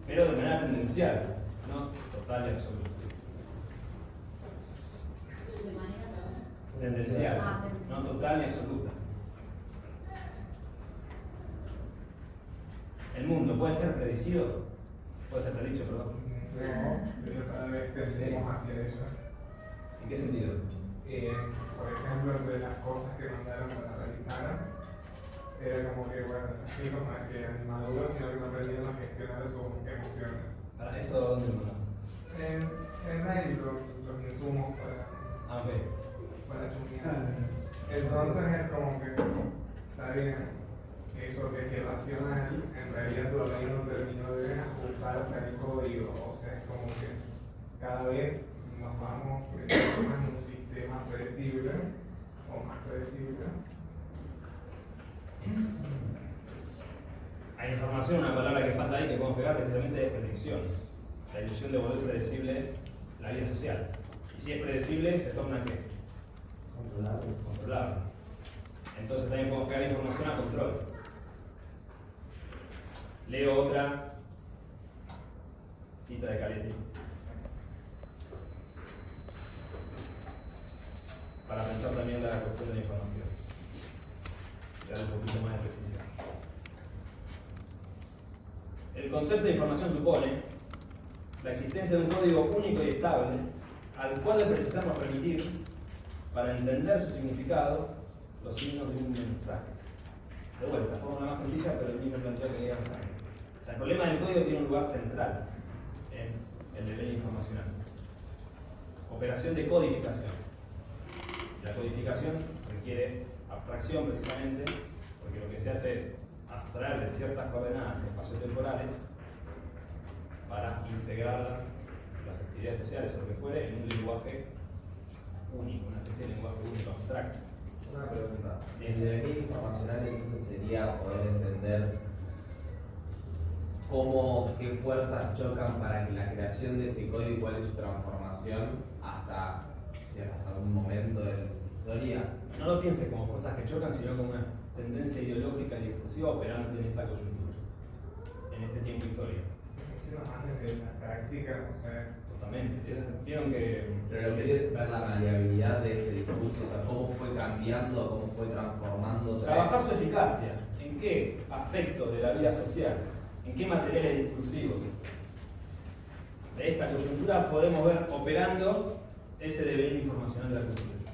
pero de manera tendencial, no total y absoluta. Tendencial, no total ni absoluta. El mundo puede ser predecido, puede ser predicho, perdón. No, pero cada vez tendemos hacia eso. ¿En qué sentido? Por ejemplo, entre las cosas que mandaron para revisar, era como que, bueno, así como que animaduros, sino que no aprendieron a gestionar sus emociones. ¿Para eso dónde lo mandaron? En médico, los insumos para chumbear. Entonces es como que, está bien, eso que es racional, en realidad todavía no terminó de ajustarse al código. O sea, es como que cada vez nos vamos metiendo más en un sistema predecible o más predecible. Hay información, una palabra que falta ahí que podemos pegar precisamente es predicción. La ilusión de volver predecible la vida social. Y si es predecible, se torna ¿qué? Controlable. Entonces también podemos pegar información a control. Leo otra cita de Caletti para pensar también la cuestión de la información y darle un poquito más de precisión. El concepto de información supone la existencia de un código único y estable al cual precisamos remitir para entender su significado los signos de un mensaje. De vuelta, forma más sencilla, pero el mismo planteo que leíamos antes. O sea, el problema del código tiene un lugar central en el devenir informacional. Operación de codificación. La codificación requiere abstracción precisamente, porque lo que se hace es abstraer de ciertas coordenadas espaciotemporales para integrarlas en las actividades sociales o lo que fuere en un lenguaje único, una especie de lenguaje único abstracto. Una pregunta. El devenir informacional entonces sería poder entender qué fuerzas chocan para que la creación de ese código y cuál es su transformación hasta algún momento de la historia. No lo pienses como fuerzas que chocan, sino como una tendencia ideológica y discursiva operante en esta coyuntura, en este tiempo histórico. Más desde la práctica, o sea. Totalmente. Vieron que. Pero lo que quiero es ver la variabilidad de ese discurso, o sea, cómo fue cambiando, cómo fue transformándose. Trabajar su eficacia. ¿En qué aspectos de la vida social? ¿En qué materiales discursivos de esta coyuntura podemos ver operando ese devenir informacional de la cultura?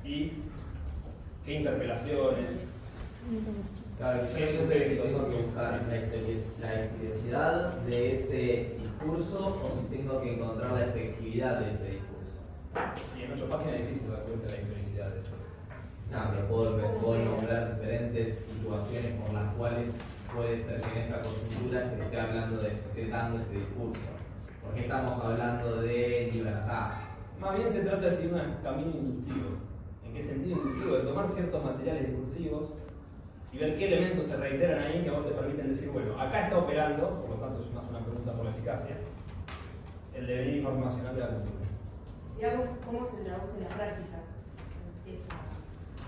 ¿Y qué interpelaciones? Claro, yo creo que tengo que buscar la historicidad de ese discurso o si tengo que encontrar la efectividad de ese discurso. Y en 8 páginas es difícil dar cuenta de la historicidad de eso. No, pero puedo nombrar diferentes situaciones por las cuales puede ser que en esta coyuntura se esté dando este discurso. ¿Por qué estamos hablando de libertad? Más bien se trata de seguir un camino inductivo. ¿En qué sentido inductivo? De tomar ciertos materiales discursivos y ver qué elementos se reiteran ahí que a vos te permiten decir, bueno, acá está operando, por lo tanto es más una pregunta por la eficacia, el devenir informacional de la cultura. ¿Y algo, cómo se traduce en la práctica?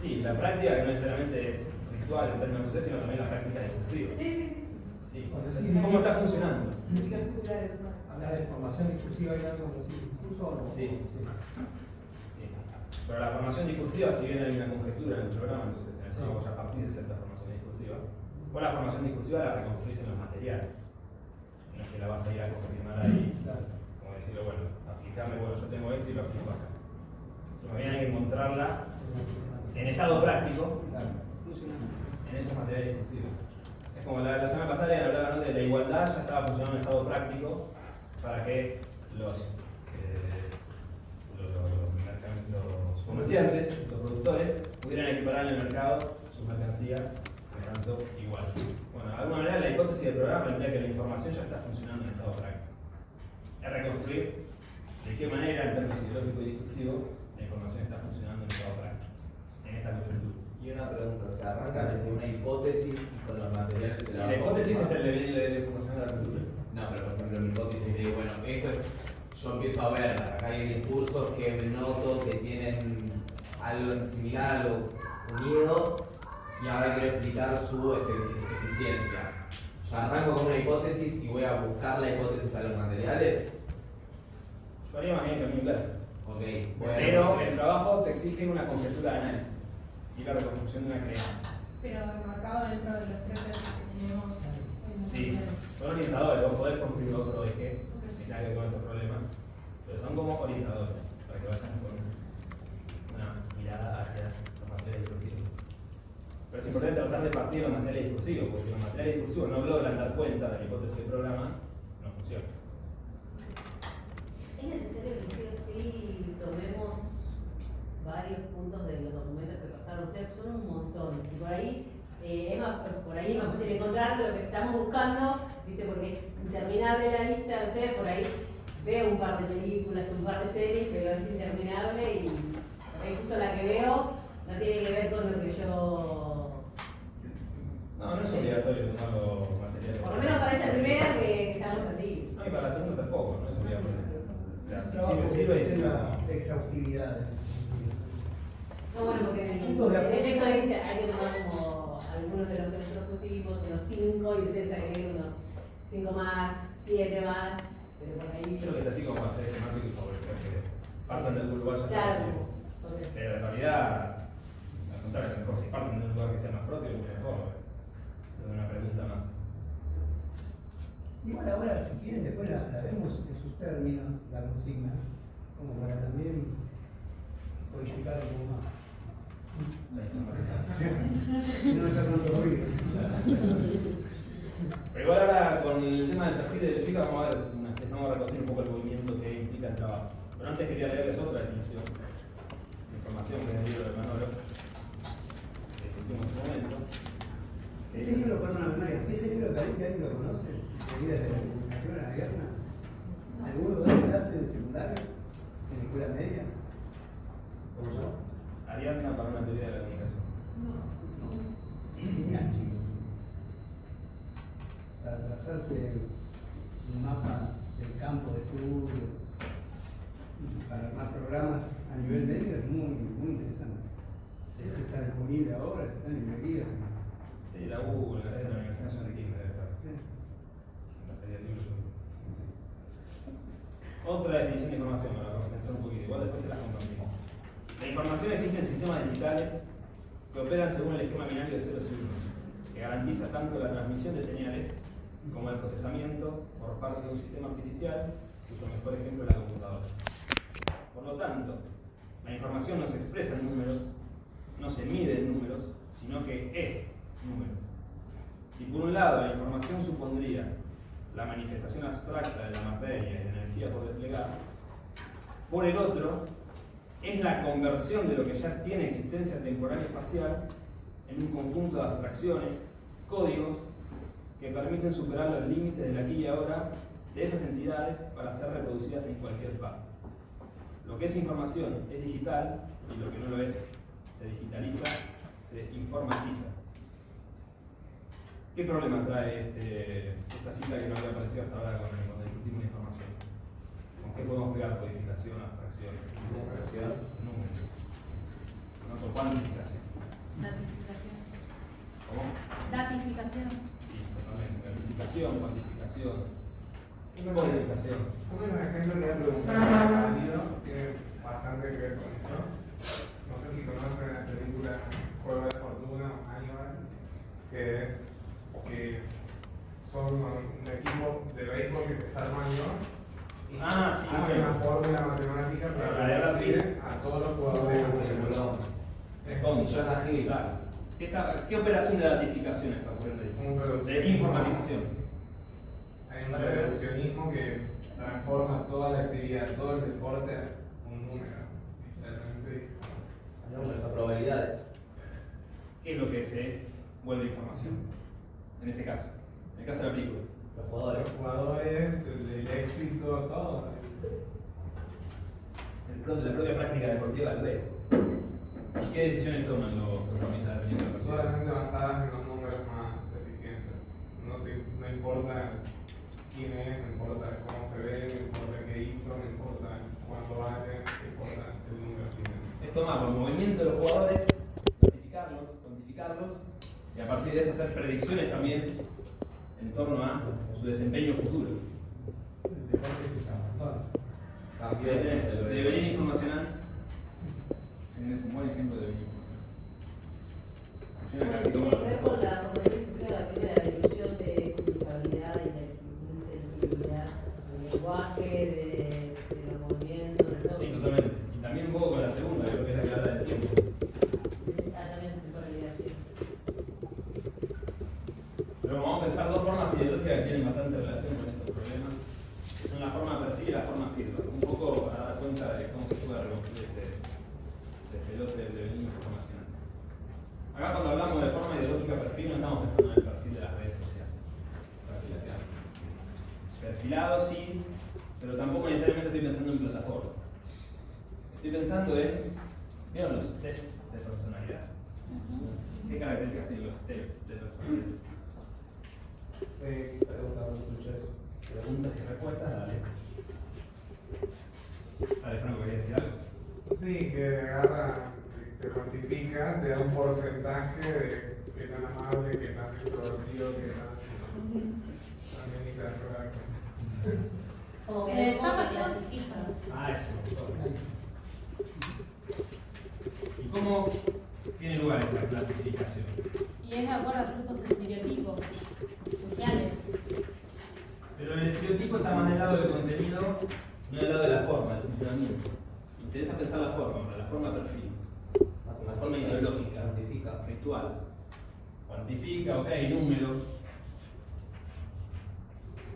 Sí, la práctica que no necesariamente es ritual en términos de ustedes, sino también la práctica discursiva. Sí, ¿cómo está funcionando? Hablar de formación discursiva y algo así, discurso o no. Sí. Pero la formación discursiva, si bien hay una conjetura en el programa, entonces necesitamos a partir de cierta formación discursiva, vos la formación discursiva la reconstruís en los materiales. No es que la vas a ir a confirmar ahí, como decirlo, bueno, aplicarme, bueno, yo tengo esto y lo aplico acá. Si más bien hay que encontrarla en estado práctico, en esos materiales discursivos. Es como la semana pasada hablaba, ¿no?, de la igualdad, ya estaba funcionando en estado práctico para que los comerciantes, los productores, pudieran equiparar en el mercado sus mercancías, por lo tanto, igual. Bueno, de alguna manera la hipótesis del programa plantea que la información ya está funcionando en estado práctico. Es reconstruir de qué manera, en términos ideológico y discursivo, la información está funcionando en estado práctico, en esta coyuntura. Y una pregunta, ¿se arranca desde una hipótesis con los materiales de la hipótesis es el devenir de la información de la cultura? No, pero por ejemplo mi hipótesis de, bueno, esto es, yo empiezo a ver, acá hay discursos que me noto que tienen algo similar a lo unido y ahora quiero explicar su eficiencia. Yo arranco con una hipótesis y voy a buscar la hipótesis a los materiales. Yo haría más bien camino inverso. Okay, pero el trabajo te exige una conjetura de análisis y la reconstrucción de una creencia. Pero enmarcado dentro de los tres ejes que tenemos. Sí, son orientadores, vos podés construir otro eje que tenga que ver con estos problemas, pero son como orientadores, para que vayan con una mirada hacia los materiales discursivos. Pero es importante tratar de partir de los materiales discursivos, porque si los materiales discursivos no logran dar cuenta de la hipótesis del programa, no funciona. ¿Es necesario que sí o sí tomemos varios puntos de los documentos que pasaron ustedes? Son un montón. Y por ahí es más fácil encontrar lo que estamos buscando, ¿viste? Porque es interminable la lista de ustedes. Por ahí veo un par de películas, un par de series, pero es interminable y por ahí justo la que veo no tiene que ver con lo que yo... No es obligatorio tomarlo material. Por lo menos para esta primera que estamos así. No, y para la segunda tampoco, no es obligatorio. Sí, sirve diciendo la exhaustividad. No, bueno, porque en el texto dice hay que tomar como algunos de los que nosotros pusimos, unos 5 y ustedes agreguen unos 5 más, 7 más, pero por ahí... Creo que es así como para ser temático y favorecer que partan del lugar ya claro. Pero en realidad, al contrario, mejor si parten de un lugar que sea más propio, mucho mejor. Es una pregunta más. Igual ahora, si quieren, después la vemos en sus términos, la consigna, como para también codificar un poco más. No está tanto ruido. Pero igual ahora con el tema del perfil de FICA vamos a ver, empezamos a reconocer un poco el movimiento que implica el trabajo. Pero antes quería leerles otra definición de información que es el libro de Manolo, que discutimos en su momento. Ese libro, perdón, ese libro que alguien lo conoce, Teorías de la Comunicación Abierta. ¿Alguno da clase de secundario? ¿En la escuela media? ¿Como yo? Ariadna para una teoría de la comunicación. Genial, chicos. Para trazarse un mapa del campo de estudio y para armar programas a nivel medio es muy interesante. Eso está disponible ahora, está en librerías. Sí, la U, la Universidad Nacional de Quilmes, debe estar. La feria del libro. Otra definición de información, para pensar un poquito, igual después te las compartimos. La información existe en sistemas digitales que operan según el esquema binario de ceros y unos, que garantiza tanto la transmisión de señales como el procesamiento por parte de un sistema artificial, cuyo mejor ejemplo es la computadora. Por lo tanto, la información no se expresa en números, no se mide en números, sino que es número. Si por un lado la información supondría la manifestación abstracta de la materia y la energía por desplegar, por el otro es la conversión de lo que ya tiene existencia temporal y espacial en un conjunto de abstracciones, códigos, que permiten superar los límites del aquí y ahora de esas entidades para ser reproducidas en cualquier parte. Lo que es información es digital y lo que no lo es se digitaliza, se informatiza. ¿Qué problema trae esta cita que no había aparecido hasta ahora con el último de información? ¿Con qué podemos pegar? Codificación, abstracción, números. No, con cuantificación. Datificación. ¿Cómo? Datificación. Sí, totalmente. Datificación, cuantificación, codificación. Uno de los ejemplos que he preguntado tiene bastante que ver con eso. No sé si conocen la película Juego de Fortuna o Hannibal, que es que son un equipo de béisbol que se está armando y hacen una fórmula matemática para reducir a todos los jugadores. Con Jonah Hill, claro. ¿Qué operación de datificación está ocurriendo ahí? De informatización. Hay un reduccionismo que transforma toda la actividad, todo el deporte en un número. Números a probabilidades. ¿Qué es lo que se vuelve información? En ese caso. En el caso de la película. Los jugadores. Los jugadores, el éxito, todo. La propia práctica deportiva del B. ¿Y qué decisiones toman los protagonistas de la película? Solamente basadas en los números más eficientes. No importa quién es, no importa cómo se ve, no importa qué hizo, no importa cuánto vale, no importa el número final. Es tomar los movimientos de los jugadores, notificarlos, cuantificarlos y a partir de eso hacer predicciones también en torno a su desempeño futuro. El deporte se usa bastante. Debería informacional. Es un buen ejemplo de debería Tiene que ver con la dilución de comunicabilidad y de inteligibilidad, del lenguaje, de los movimientos, de todo. Sí, totalmente. Y también un poco con la segunda, creo que es la que habla del tiempo. También temporalidad, sí. Pero vamos a pensar dos formas ideológicas que tienen bastante relación con estos problemas, que son la forma perfil y la forma feedback. Un poco para dar cuenta de cómo se puede reconstruir este pelote del devenir informacional. Acá cuando hablamos de forma ideológica perfil no estamos pensando en el perfil de las redes sociales. Perfilación. Perfilado sí, pero tampoco necesariamente estoy pensando en plataforma. Estoy pensando en, ¿vieron los tests de personalidad? ¿Qué características tienen los tests de personalidad? Preguntas y respuestas, dale. Dale, Franco, ¿querías decir algo? Sí, que agarra, te cuantifica, te da un porcentaje de qué tan amable, qué tan extrovertido, qué tan administrador. Como que de forma clasifica. Eso. ¿Y cómo tiene lugar esa clasificación? Y es de acuerdo a ciertos estereotipos sociales. Pero el estereotipo está más del lado del contenido, no del lado de la forma, del funcionamiento. Me interesa pensar la forma perfil, la forma ideológica, ritual. Cuantifica, ok, números.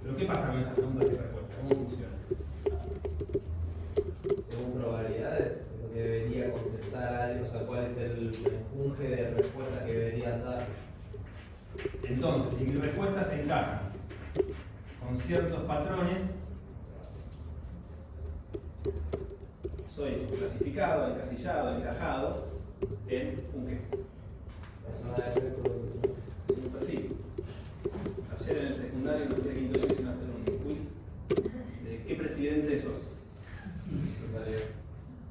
Pero ¿qué pasa con esas preguntas y respuestas? ¿Cómo funciona? Según probabilidades, es lo que debería contestar algo, o sea, cuál es el menjunje de respuestas que deberían dar. Entonces, si mis respuestas se encajan con ciertos patrones, soy clasificado, encasillado, encajado en un qué. Un perfil. Ayer en el secundario me fui a Quinto División a hacer un quiz de qué presidente sos.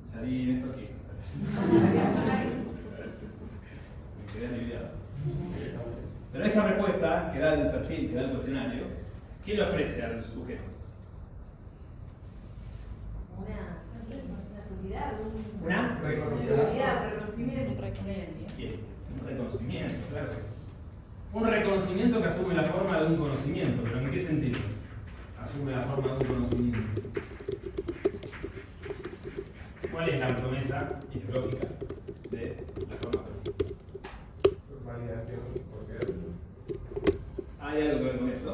Salí Néstor Kirchner. Me quedé aliviado. Pero esa respuesta que da el perfil, que da el cuestionario, ¿qué le ofrece al sujeto? Una seguridad, ¿Una? reconocimiento. Bien, un reconocimiento, claro. Un reconocimiento que asume la forma de un conocimiento, pero ¿en qué sentido? Asume la forma de un conocimiento. ¿Cuál es la promesa ideológica de la forma perfil? Validación social. ¿Hay algo que ver con eso?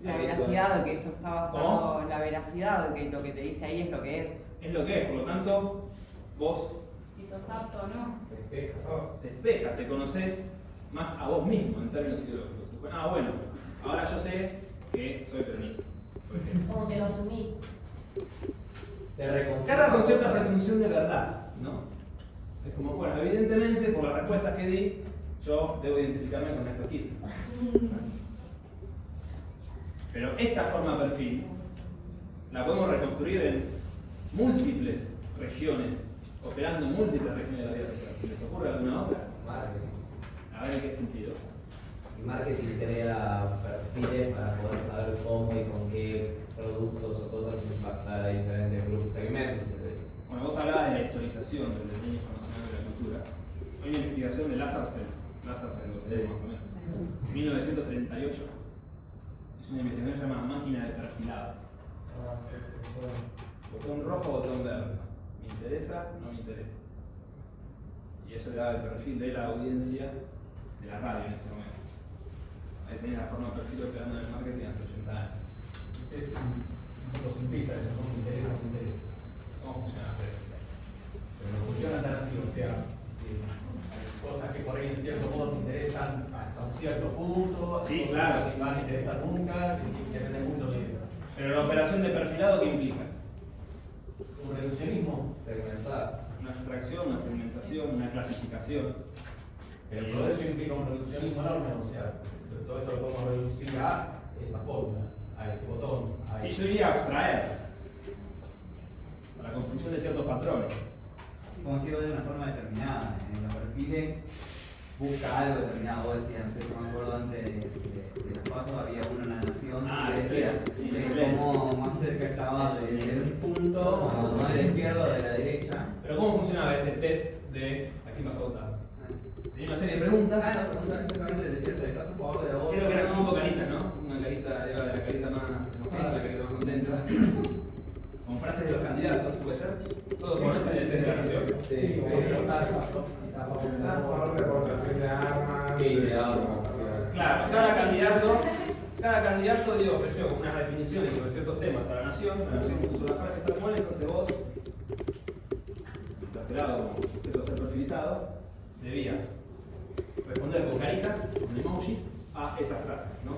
La veracidad de que eso está basado, la veracidad de que lo que te dice ahí es lo que es. Es lo que es, por lo tanto, vos Si sos apto o no. te espejas, te conoces más a vos mismo en términos ideológicos. Bueno, ahora yo sé que soy peronista, por ejemplo. Como que lo asumís. Carga con cierta presunción de verdad, ¿no? Es como, bueno, evidentemente por las respuestas que di, yo debo identificarme con Néstor Kirchner. Pero esta forma de perfil la podemos reconstruir en múltiples regiones, operando en múltiples regiones de la vida social. ¿Les ocurre alguna otra? Marketing. A ver en qué sentido. Y marketing crea perfiles para poder saber cómo y con qué productos o cosas impactar a diferentes grupos, segmentos. Bueno, vos hablabas de la historización del diseño informacional de la cultura. Hay una investigación de Lasserfeld, lo sé más o menos, en 1938. Es una investigación que se llama máquina de perfilado. Botón rojo, botón verde. ¿Me interesa? No me interesa. Y eso le daba el perfil de la audiencia de la radio en ese momento. Ahí tenés la forma de perfil operando en el marketing hace 80 años. Es un poco simplista eso, ¿no? Me interesa. ¿Cómo funciona? Pero no funciona tan así, o sea, hay cosas que por ahí en cierto modo te interesan hasta un cierto punto, Sí, cosas claro. que no te van a interesar nunca, y depende mucho de Pero la operación de perfilado, ¿qué implica? un reduccionismo. Segmentar. Una abstracción, una segmentación, una clasificación. Pero todo eso implica un reduccionismo enorme, o sea, todo esto lo podemos reducir a esta fórmula, a este botón. A Sí, este. yo iría a abstraer a la construcción de ciertos patrones. Como si de una forma determinada, en los perfiles busca algo determinado. Vos decías, no sé si me acuerdo antes de los pasos, había uno en la Nación que decía cómo más cerca estaba de un punto, o no de la izquierda o de la derecha. Pero ¿cómo funcionaba ese test de a quién vas a votar? Tenía una serie de preguntas. La pregunta exactamente de cierto, de caso por de la voz. Creo que eran 5 caritas, ¿no? Una carita de la carita más enojada, la carita más contenta. Con frases de los candidatos, ¿puede ser? Todos conocen el test de la Nación. Sí, A favor de votación de armas. Sí, de armas. Claro, cada candidato ofreció unas definiciones sobre ciertos temas a la Nación puso la frase tal cual, entonces vos, interpelado como sujeto a ser perfilizado, debías responder con caritas, con emojis, a esas frases, ¿no?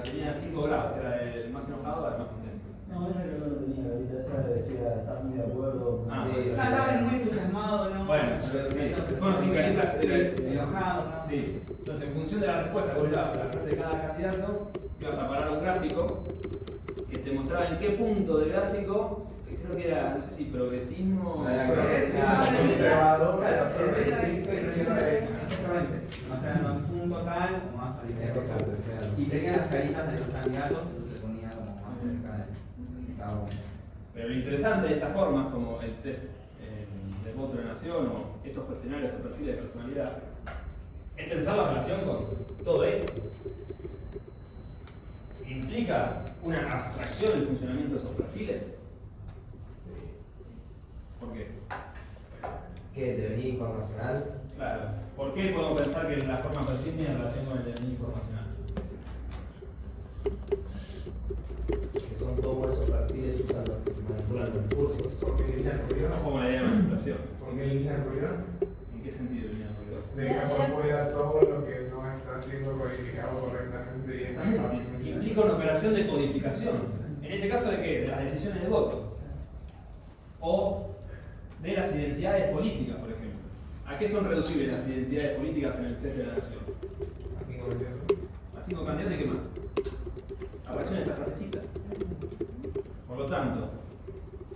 Tenía 5 grados, era el más enojado al más contento. No, esa que no lo tenía, ahorita esa decía, estás muy de acuerdo. Ah, sí. Estaba muy entusiasmado, ¿no? Bueno, pero sí, bueno, 5 caritas eres Enojado, ¿no? Sí, entonces en función de la respuesta que vos le dabas a la frase de cada candidato, ibas a parar un gráfico que te mostraba en qué punto del gráfico, que creo que era, no sé si progresismo o Conservador. Claro, progresista y relleno derecha, exactamente. O sea, en un punto tal o más a la izquierda. Y tenía las caritas de los candidatos, entonces se ponía como más cerca de cada uno. Pero lo interesante de estas formas, como el test del voto de la nación o estos cuestionarios, estos perfiles de personalidad, es pensar la relación con todo esto. ¿Implica una abstracción en el funcionamiento de esos perfiles? Sí. ¿Por qué? ¿Qué? ¿Devenir informacional? Claro. ¿Por qué podemos pensar que la forma perfil tiene relación con el devenir informacional? Que son todos esos perfiles usan manipulan los discursos. Porque elimina el ruido. No como la idea de manipulación. Porque elimina el ruido. ¿En qué sentido viene el ruido? Deja por fuera todo lo que no está siendo codificado correctamente y está fácilmente. Implica una operación de codificación. En ese caso, ¿de qué? De las decisiones de voto. O de las identidades políticas, por ejemplo. ¿A qué son reducibles las identidades políticas en el test de la nación? A 5 candidatos. A 5 candidatos y qué más. Aparecen esas frasecitas. Por lo tanto,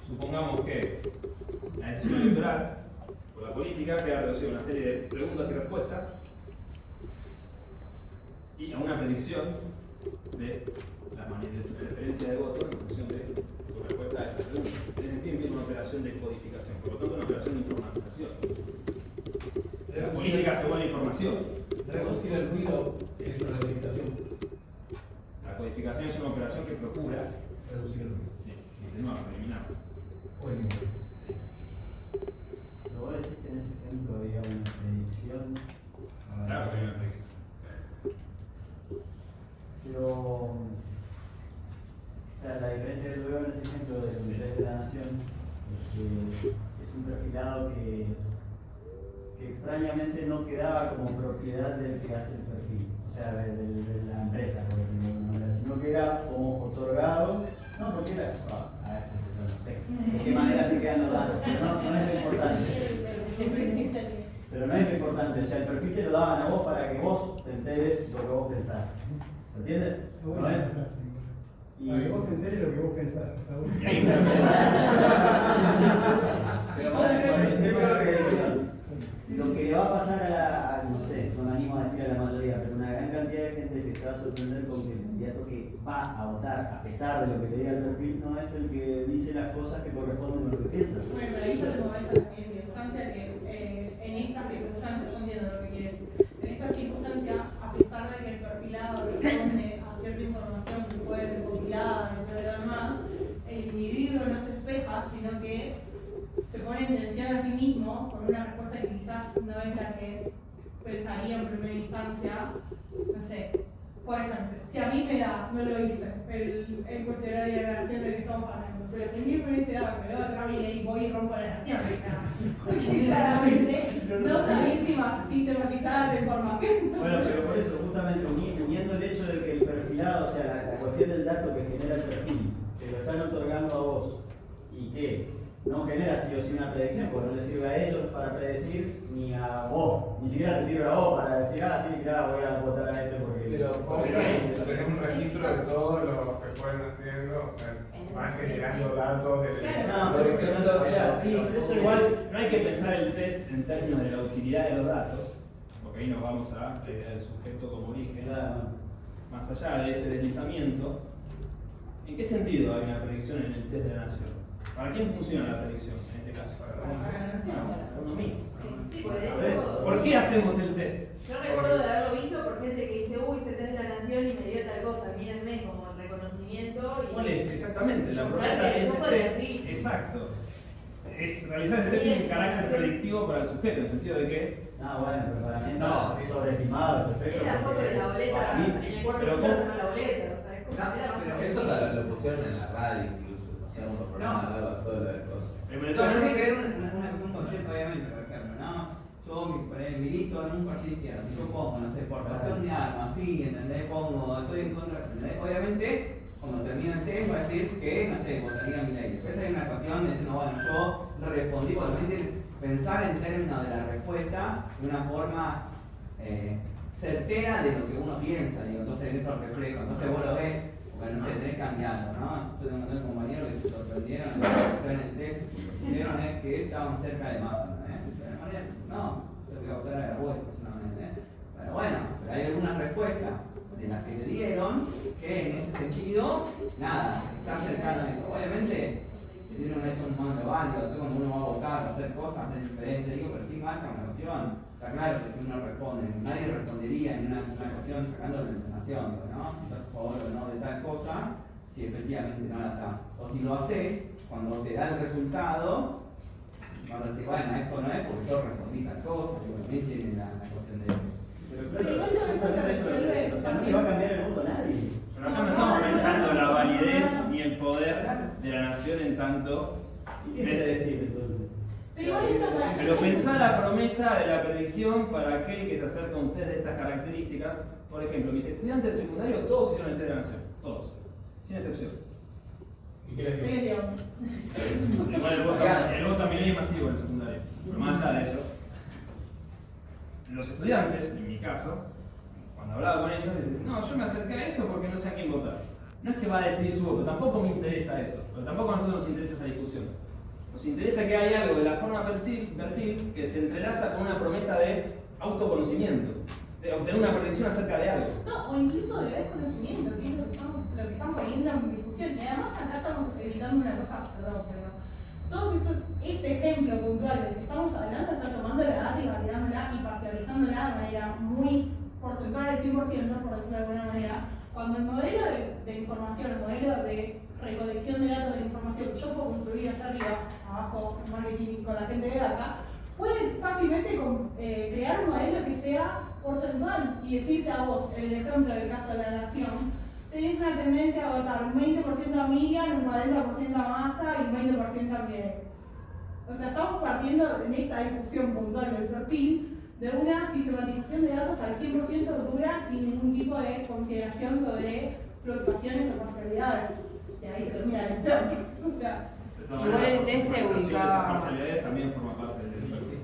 supongamos que la decisión electoral por la política queda reducida a una serie de preguntas y respuestas y a una predicción de tu preferencia de voto en función de tu respuesta a estas preguntas. Es decir, tiene una operación de codificación, por lo tanto una operación de informatización. La política se vuelve información. Reducir el ruido es una codificación. La codificación es una operación que procura Reducir el ruido. sí, de nuevo, eliminarlo. Bueno, Pero vos decís que en ese ejemplo había una predicción. Claro que hay una predicción. Pero, o sea, la diferencia que yo veo en ese ejemplo del test de la nación es que es un perfilado que extrañamente no quedaba como propiedad del que hace el perfil, o sea, de la empresa, por ejemplo, sino que era como otorgado, no, porque era, no sé de qué manera se quedan los datos, pero no es lo importante. Pero no es lo importante, o sea, el perfil te lo daban a vos para que vos te enteres lo que vos pensás. ¿Se entiende? Está buena ¿No es? esa frase. Para que vos te enteres lo que vos pensás. Está bueno. Pero para el tema de la predicción, lo que le va a pasar no sé, no me animo a decir a la mayoría, pero una gran cantidad de gente que se va a sorprender con que el candidato que va a votar, a pesar de lo que le diga el perfil, no es el que dice las cosas que corresponden a lo que piensa. Bueno, pero ahí yo tengo esta circunstancia que en estas circunstancias, yo entiendo lo que quiere decir, en estas circunstancias, a pesar de que el perfilado responde a cierta información que puede ser compilada, etc. el individuo no se espeja, sino que se pone en tensión a sí mismo con una respuesta que quizás no es la que pensaría en primera instancia, no sé. Por ejemplo, si a mí me da, no lo hice, el cuestionario de la nación del que estamos hablando, pero si a mí me hubiese dado que me veo otra vida y voy y rompo la nación, porque claramente no está bien sistematizada la información. Bueno, pero por eso, justamente uniendo el hecho de que el perfilado, o sea, la cuestión del dato que genera el perfil, que lo están otorgando a vos y que no genera sí o sí una predicción, porque no le sirve a ellos para predecir ni a vos, ni siquiera te sirve a vos para decir, ah, sí, mirá, voy a votar a este porque. Pero tenés un registro de todo lo que fueron haciendo, o sea, van generando datos del. No, pero o sea, sí, eso igual no hay que pensar el test en términos de la utilidad de los datos, porque ahí nos vamos al sujeto como origen. Más allá de ese deslizamiento, ¿en qué sentido hay una predicción en el test de la nación? ¿Para quién funciona la predicción en este caso? Para la economía. Sí, pues de hecho, ¿Por qué hacemos el test? yo recuerdo de haberlo visto por gente que dice, uy, se test de la nación y me dio tal cosa, mírenme como el reconocimiento. Y... ¿Cuál es? Exactamente, la promesa de ese test. Exacto. Es realizar este test tiene un carácter predictivo para el sujeto, en el sentido de que. Bueno, pero para mí no, es sobreestimado ese efecto. Es la foto de la boleta, en el cuarto de clase la boleta, o sea, es como pero eso lo pusieron en la radio incluso, pasaron por programas nuevos solo de cosas. Pero tiene que ver una cuestión concreta, obviamente, por ejemplo, ¿no? Yo milito en un partido izquierdo, si yo pongo, no sé, portación de armas, sí, ¿entendés? Pongo, estoy en contra, ¿entendés? Obviamente, cuando termina el test va a decir que, no sé, votaría a mi ley. Después hay una cuestión de decir, no, bueno, yo respondí, obviamente, pensar en términos de la respuesta de una forma certera de lo que uno piensa, digo, entonces en eso reflejo, entonces vos lo ves, porque no sé, tenés cambiando, ¿no? Yo tengo un compañero que se sorprendieron en el test, hicieron es que estaban cerca de Massa, no, yo voy a votar a la vuelta personalmente, pero bueno, pero hay algunas respuestas de las que te dieron que en ese sentido, nada, están cercanos a eso, obviamente. Tiene un momento válido, cuando uno va a votar o hacer cosas es diferente, digo, pero sí marca una cuestión. Está claro que si uno responde, nadie respondería en una cuestión sacando la información, ¿no? ¿Estás a favor o no de tal cosa? Si efectivamente no la estás. O si lo haces, cuando te da el resultado, vas a decir, bueno, esto no es porque yo respondí tal cosa, y obviamente tiene la cuestión de eso. Pero claro, eso, o sea, no le va a cambiar el voto a nadie. Pero acá no estamos pensando en la validez ni el poder de la nación en tanto. ¿Y qué quiere decir entonces? Pero pensar la promesa de la predicción para aquel que se acerca a un test de estas características. Por ejemplo, mis estudiantes del secundario todos hicieron el test de la nación, todos, sin excepción. ¿Y qué les digo? Igual el voto también es masivo en el secundario, pero más allá de eso, los estudiantes, en mi caso, cuando hablaba con ellos, dicen, no, yo me acerqué a eso porque no sé a quién votar. No es que va a decidir su voto, tampoco me interesa eso, pero tampoco a nosotros nos interesa esa discusión. Nos interesa que hay algo de la forma perfil que se entrelaza con una promesa de autoconocimiento, de obtener una predicción acerca de algo. No, o incluso de desconocimiento, que es lo que están poniendo en discusión. Y además acá estamos evitando una cosa, perdón, pero todos este ejemplo puntual del que estamos hablando está tomando la data y validándola y parcializándola de manera muy porcentual del 100%, por decirlo de alguna manera, cuando el modelo de información, el modelo de recolección de datos de información que yo puedo construir allá arriba, abajo en marketing con la gente de data, puede fácilmente crear un modelo que sea porcentual y decirte a vos, en el ejemplo del caso de la nación, tenés una tendencia a votar un 20% a Miriam, un 40% a Massa y un 20% a Miguel. O sea, estamos partiendo en esta discusión puntual del perfil de una sistematización de datos al 100% dura sin ningún tipo de consideración sobre fluctuaciones o parcialidades. Y ahí se termina la lección. Igual el test te Esas ubicaba. parcialidades también forman parte del perfil.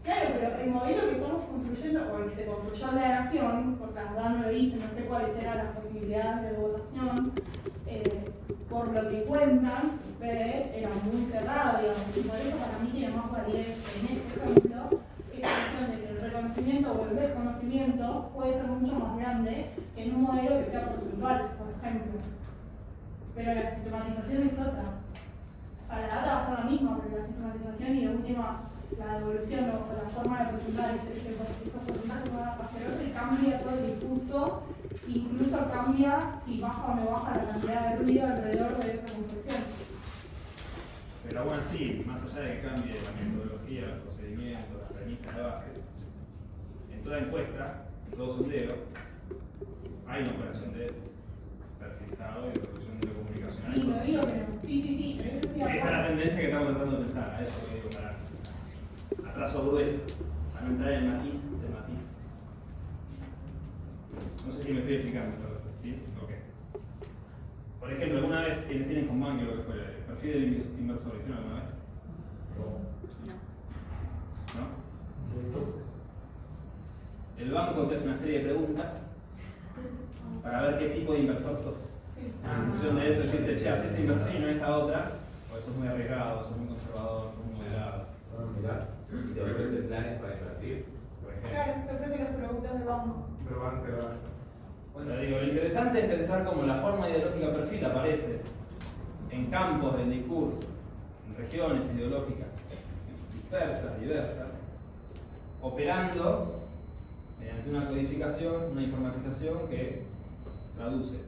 Claro, pero el modelo que estamos construyendo, o el que se construyó en la nación, porque la verdad no lo dice, no sé cuáles eran las posibilidades de votación, por lo que cuentan, era muy cerrado, digamos, y por eso para mí tiene más validez en este ejemplo, esta cuestión de que el reconocimiento o el desconocimiento puede ser mucho más grande que en un modelo que sea porcentual, por ejemplo. Pero la sistematización es otra. Para la data va a ser la misma, pero la sistematización y la última, la devolución o la forma de presentar esos porcentajes van a pasar otro y cambia todo el discurso, incluso cambia si baja o no baja la cantidad de ruido alrededor de esa construcción. Pero aún así, más allá de que cambie la metodología, los procedimientos, las premisas de base, en toda encuesta, en todo sondeo, hay una operación de perfilizado y de reducción de comunicación. Sí, lo digo que no. Sí, pero eso sí. Esa es la tendencia que estamos tratando de pensar, a eso que digo, para atraso grueso, para no entrar en el matiz del matiz. No sé si me estoy explicando, ¿sí? Ok. Por ejemplo, ¿alguna vez quienes tienen con Banco lo que fue el perfil del inversor hicieron alguna vez? ¿No? El banco te hace una serie de preguntas para ver qué tipo de inversor sos. En función de eso, decirte, che, haz esta inversión y no esta otra, o sos muy arriesgado, sos muy conservador, sos muy moderado. Mirá, te ofrece planes para invertir, por ejemplo. Claro, después de las preguntas de banco. Probante lo hace. Bueno, digo, lo interesante es pensar cómo la forma ideológica perfil aparece en campos del discurso, en regiones ideológicas dispersas, diversas, operando mediante una codificación, una informatización que traduce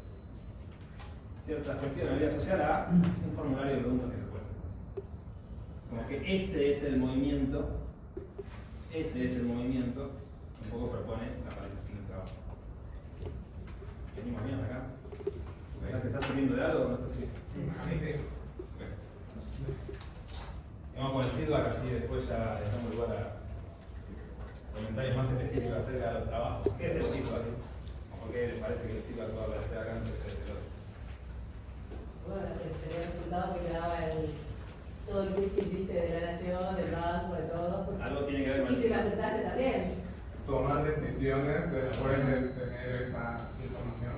ciertas cuestiones de la vida social a un formulario de preguntas y respuestas. Como que ese es el movimiento, un poco propone la paralización del trabajo. ¿Venimos bien acá? ¿Te está sirviendo de algo o no está sirviendo? Sí, a mí sí. Vamos con el feedback, así después ya dejamos lugar a comentarios más específicos acerca del trabajo. ¿Qué es el feedback? ¿O por qué les parece que el feedback va a aparecer acá antes del otro? Bueno, sería el resultado que te daba todo el quiz que hiciste de la nación, del banco, de todo. Algo tiene que ver con Y si lo aceptaste también. Tomar decisiones después de tener esa información.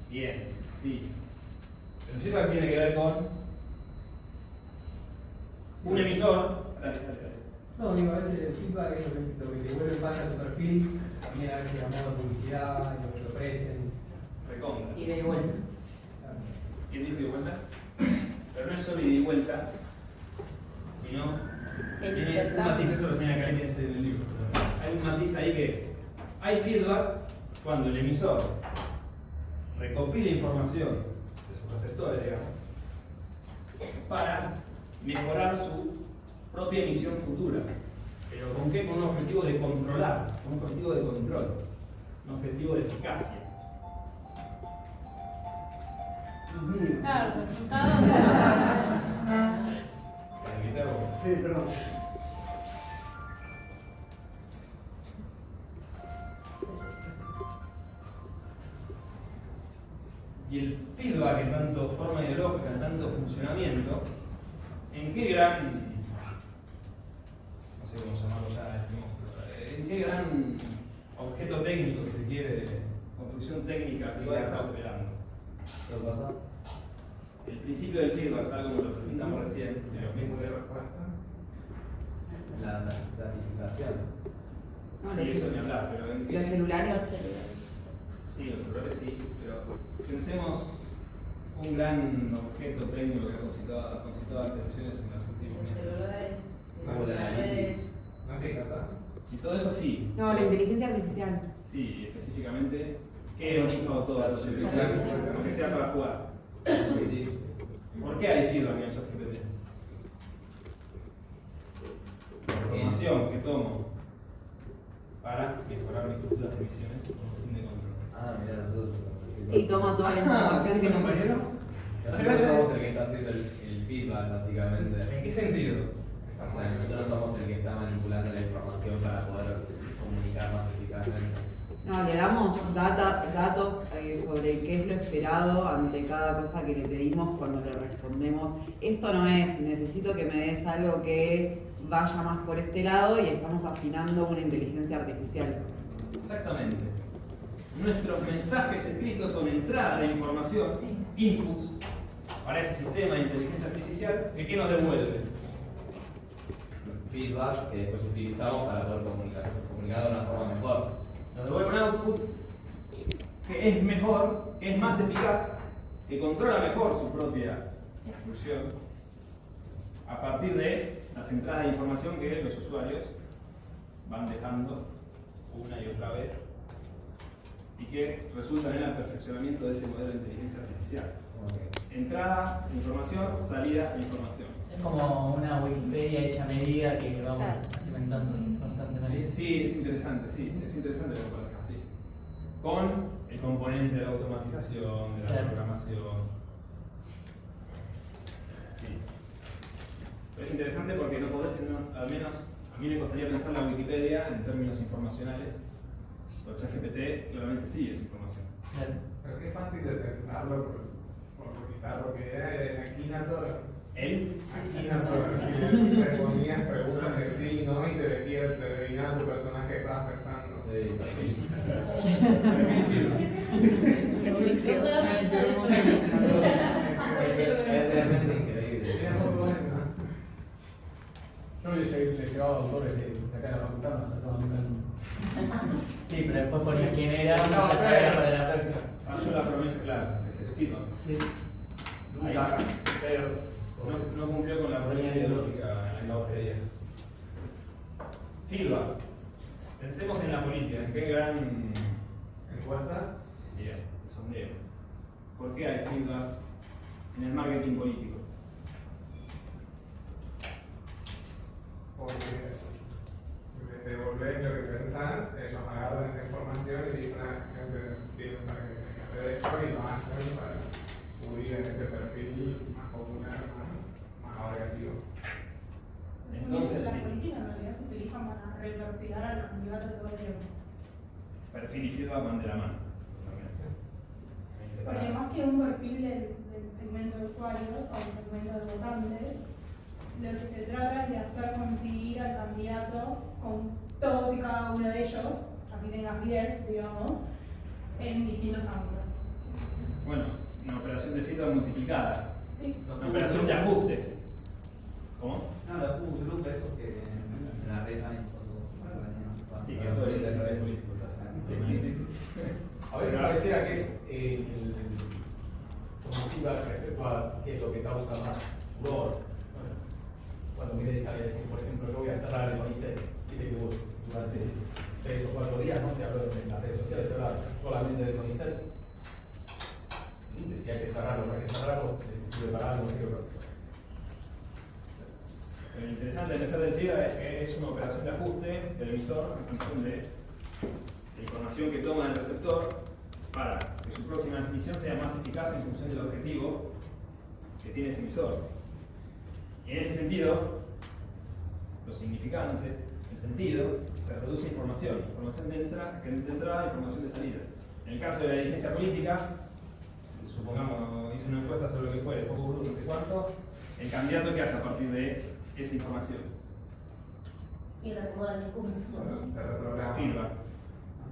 Bien, sí. El feedback tiene que ver con un emisor. Dale. No, digo, a veces el feedback es lo que te vuelve pasa a tu perfil, también a veces a modo de publicidad, lo que te ofrecen. Recontra. Y de vuelta. ¿Quién dice ida y vuelta? Pero no es solo ida y vuelta, sino tiene un matiz, eso lo señala Karen en el libro. Hay un matiz ahí que es, hay feedback cuando el emisor recopila información de sus receptores, digamos, para mejorar su propia emisión futura. ¿Pero con qué? Con un objetivo de controlar, con un objetivo de control, un objetivo de eficacia. Claro, el resultado Sí, perdón. Y el feedback en tanto forma ideológica, en tanto funcionamiento, ¿en qué gran, no sé cómo llamarlo ya, decimos, en qué gran objeto técnico, si se quiere, de construcción técnica privada está operando? ¿Qué pasa? El principio del feedback, tal como lo presentamos recién, ¿Y los mismos de respuesta? La gratificación. No, sí, eso ni hablar, pero ¿en qué? Los celulares. Sí, los celulares sí, pero pensemos un gran objeto técnico que ha concitado atenciones en los últimos Los meses. celulares, Google las redes. ¿No es Big Data? Si todo eso sí. No, la inteligencia artificial. Sí, específicamente, ¿qué originó todo eso? Que sea para jugar. ¿Por qué hay feedback en ChatGPT? La información que tomo para mejorar mis futuras emisiones con un fin de control. Ah, mirá, nosotros. Sí, toma toda la información que nos Nosotros somos el que está haciendo el feedback, básicamente. ¿En qué sentido? O sea, nosotros somos el que está manipulando la información para poder comunicar más eficazmente. No, le damos datos sobre qué es lo esperado ante cada cosa que le pedimos cuando le respondemos. Esto no es, necesito que me des algo que vaya más por este lado y estamos afinando una inteligencia artificial. Exactamente. Nuestros mensajes escritos son entradas de información, inputs, para ese sistema de inteligencia artificial, ¿qué nos devuelve? Feedback que después utilizamos para poder comunicar de una forma mejor. Nos devuelve un output que es mejor, que es más eficaz, que controla mejor su propia exclusión a partir de las entradas de información que los usuarios van dejando una y otra vez y que resultan en el perfeccionamiento de ese modelo de inteligencia artificial. Entrada de información, salida de información. Es como una Wikipedia hecha a medida que vamos alimentando constantemente. Sí, es interesante que lo puedas así. Con el componente de la automatización, de la programación. Sí. Pero es interesante porque al menos a mí me costaría pensar la Wikipedia en términos informacionales. Pero ChatGPT claramente sí es información. Pero qué fácil de pensarlo por lo bizarro que era en Akinator. ¿Él? Akinator, que te ponías preguntas de sí y no y te decía, te adivinaba tu personaje que estabas pensando. Es realmente increíble. Era muy bueno. Yo le llevaba autores de acá de la facultad, nos sacaban un... Sí, pero después ponía quién era, No, ya sabía para la próxima. Falló la promesa clara, es el feedback. Sí. Nunca, pero... No cumplió con la promesa ideológica en la base de ellas. Feedback. Pensemos en la política, en qué gran... ¿Encuestas? Bien, sondeo. ¿Por qué hay feedback en el marketing político? Porque si te devolvés lo que pensás, ellos agarran esa información y dicen, gente piensa que tiene que hacer esto y lo hacen para subir en ese perfil más popular, más abarcativo. Entonces, la sí. política en realidad se utiliza para reperfilar al candidato todo el tiempo. Perfil y feedback van de la mano. Porque más que un perfil del segmento de usuarios o del segmento de votantes, lo que se trata es de hacer coincidir al candidato con todos y cada uno de ellos, así tengas 10, digamos, en distintos ámbitos. Bueno, una operación de feedback multiplicada. Sí. Una operación de ajuste. ¿Cómo? No, los focus group esos que en la red también son Sí, que todo el de políticos hacen. A veces pareciera que es como feedback respecto a qué es lo que causa más furor. Cuando Miguel sale a decir, por ejemplo, yo voy a cerrar el CONICET, dice que durante 3 o 4 días no se habló en las redes sociales, se habla solamente del CONICET. Si hay que cerrarlo, no hay que cerrarlo, si sirve para algo, sirve para algo. Lo interesante de pensar del feedback es que es una operación de ajuste del emisor en función de la información que toma el receptor para que su próxima transmisión sea más eficaz en función del objetivo que tiene ese emisor. Y en ese sentido, lo significante, el sentido, se reduce a información de entrada, información de salida. En el caso de la dirigencia política, supongamos, hice una encuesta sobre lo que fue el focus group, no sé cuánto, el candidato que hace a partir de esa información. Y reacomoda el discurso. Se reprograma. Feedback.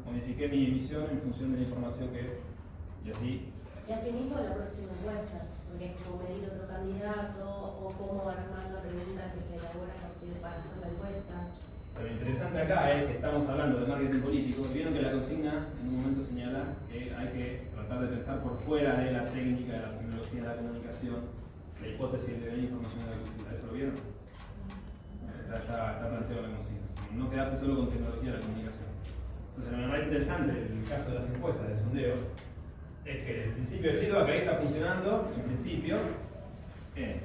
Modifiqué mi emisión en función de la información que... Y así. Y así mismo la próxima encuesta, porque es como medir otro candidato o cómo armar la pregunta que se elabora a partir para hacer la encuesta. Pero lo interesante acá es que estamos hablando de marketing político y vieron que la consigna en un momento señala que hay que tratar de pensar por fuera de la técnica, de la tecnología, de la comunicación, la hipótesis de la información de la cultura. ¿Eso lo vieron? Está planteado la consigna. No quedarse solo con tecnología de la comunicación. Entonces, lo que me parece interesante en el caso de las encuestas de sondeo es que el principio de feedback ahí está funcionando, en principio, en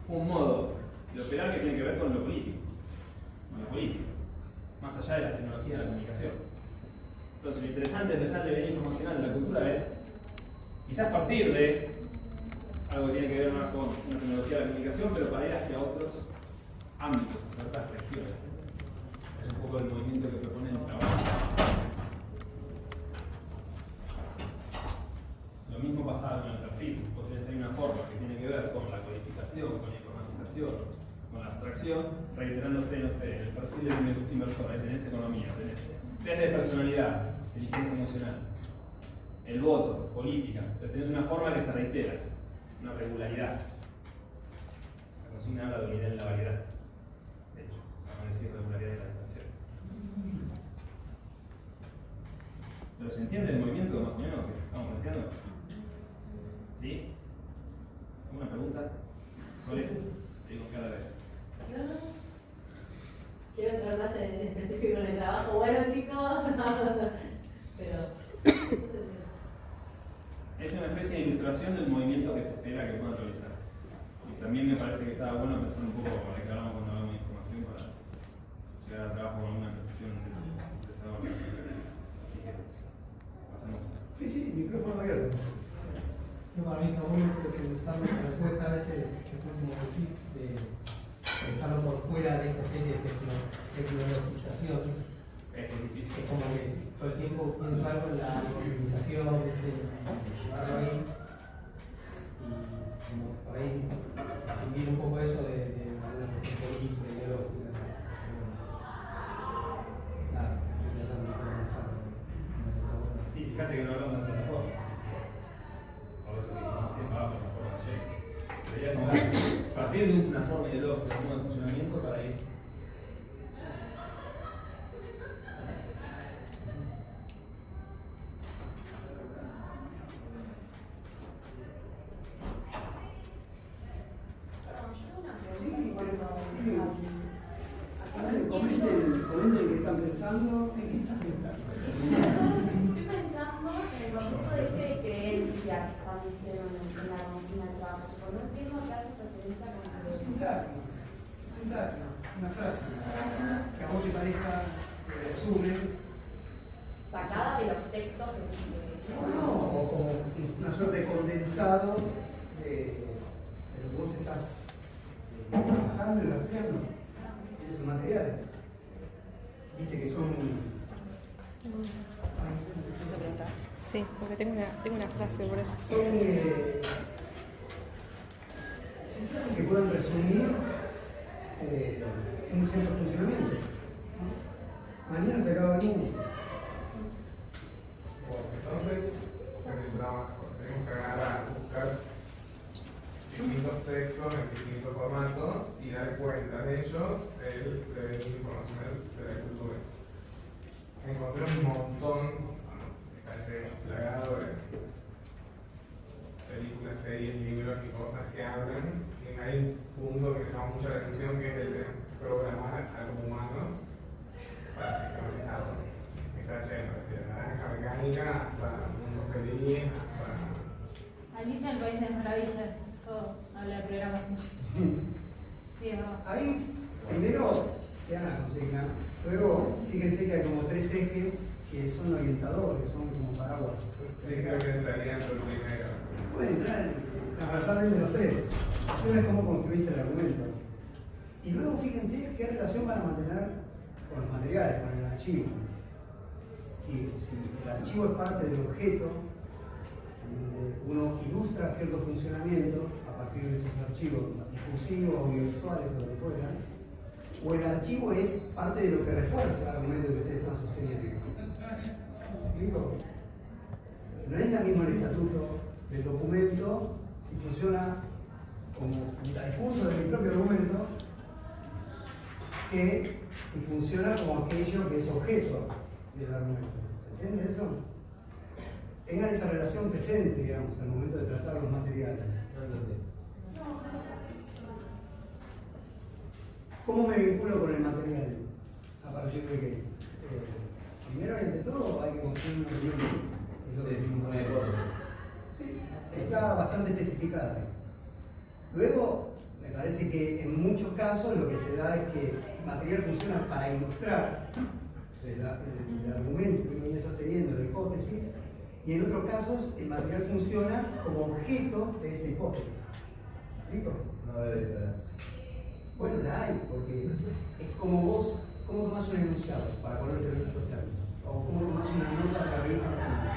un modo de operar que tiene que ver con lo político. Más allá de la tecnología de la comunicación. Entonces, lo interesante de pensar el devenir informacional de la cultura es quizás partir de algo que tiene que ver más con una tecnología de la comunicación, pero para ir hacia otros ámbitos, hacia otras regiones. Es un poco el movimiento que propone el trabajo. Lo mismo pasaba con el perfil. Vos tenés ahí una forma que tiene que ver con la codificación, con la informatización, con la abstracción ejercicio reiterándose, no sé, en el perfil del inversor, ahí tenés economía, tenés test de personalidad, inteligencia emocional, el voto, política, entonces tenés una forma que se reitera, una regularidad. La consigna habla de unidad en la variedad, de hecho, vamos a decir regularidad de la educación. ¿Pero se entiende el movimiento más o menos que estamos planteando? ¿Sí? ¿Alguna pregunta? ¿Sole? Te digo cada vez. No. Quiero entrar más en específico en el trabajo. Bueno, chicos, pero es una especie de ilustración del movimiento que se espera que puedan realizar. Y también me parece que estaba bueno pensar un poco para que hablamos cuando hablamos de información para llegar al trabajo con alguna prestación de esa orden. Así que pasamos. Sí, sí, micrófono abierto. No, para mí está bueno pensarlo, la respuesta a veces, es como decir, pensarlo por fuera de esta especie de tecnologización. Es difícil. Es como que todo el tiempo pienso algo en la optimización, llevarlo ahí. Y como por ahí decidir un poco eso de alguna cuestión política, ideológica. Nada, sí, fíjate que no hablamos de plataforma. Partir de una forma ideológica, un modo de funcionamiento para ir. Comenten qué están pensando. ¿En qué están pensando? Estoy pensando en el concepto de creencia que establecieron en la consigna de trabajo. No entiendo qué hace referencia con la creencia. Una frase que a vos te parezca resume. Sacada de los textos No, o como una suerte de condensado de lo que vos estás trabajando y rastreando en esos materiales. Viste que son. Sí, porque tengo una frase por eso. Son frases que pueden resumir un cierto funcionamiento. Mañana se acaba el mundo. Entonces, en el trabajo tenemos que agarrar, buscar distintos textos en distintos formatos y dar cuenta de ellos del devenir informacional de la cultura. Encontré un montón, está plagado de películas, series, libros y cosas que hablan. Y hay un punto que me llama mucho la atención, que es el de programar a los humanos para sincronizarlos. Está lleno, desde la naranja mecánica hasta el mundo feliz, hasta... Alicia en el País de las Maravillas, todo habla de programación. Sí, es verdad. Ahí, primero, quedan la consigna. Luego, fíjense que hay como tres ejes que son orientadores, son como paraguas. Sí, creo que entraría en el primero. Pueden entrar transversalmente los tres. Uno es cómo construirse el argumento. Y luego, fíjense qué relación van a mantener con los materiales, con el archivo. Si el archivo es parte del objeto, donde uno ilustra cierto funcionamiento a partir de esos archivos discursivos, audiovisuales o lo que fuera, o el archivo es parte de lo que refuerza el argumento que ustedes están sosteniendo. ¿Me explico? No es la misma el estatuto del documento si funciona como discurso de mi propio argumento que si funciona como aquello que es objeto del argumento. ¿Se entiende eso? Tengan esa relación presente, digamos, al momento de tratar los materiales. ¿Cómo me vinculo con el material? A partir de que, primero y ante todo, hay que construir una opinión. Sí, está bastante especificada. Luego, me parece que en muchos casos lo que se da es que el material funciona para ilustrar el argumento que uno viene sosteniendo, la hipótesis, y en otros casos el material funciona como objeto de esa hipótesis. ¿Me explico? No debe diferencia. Bueno, la hay, porque es como vos, ¿cómo tomás un enunciado para ponerte en estos términos? O cómo tomás una nota de la revista Argentina.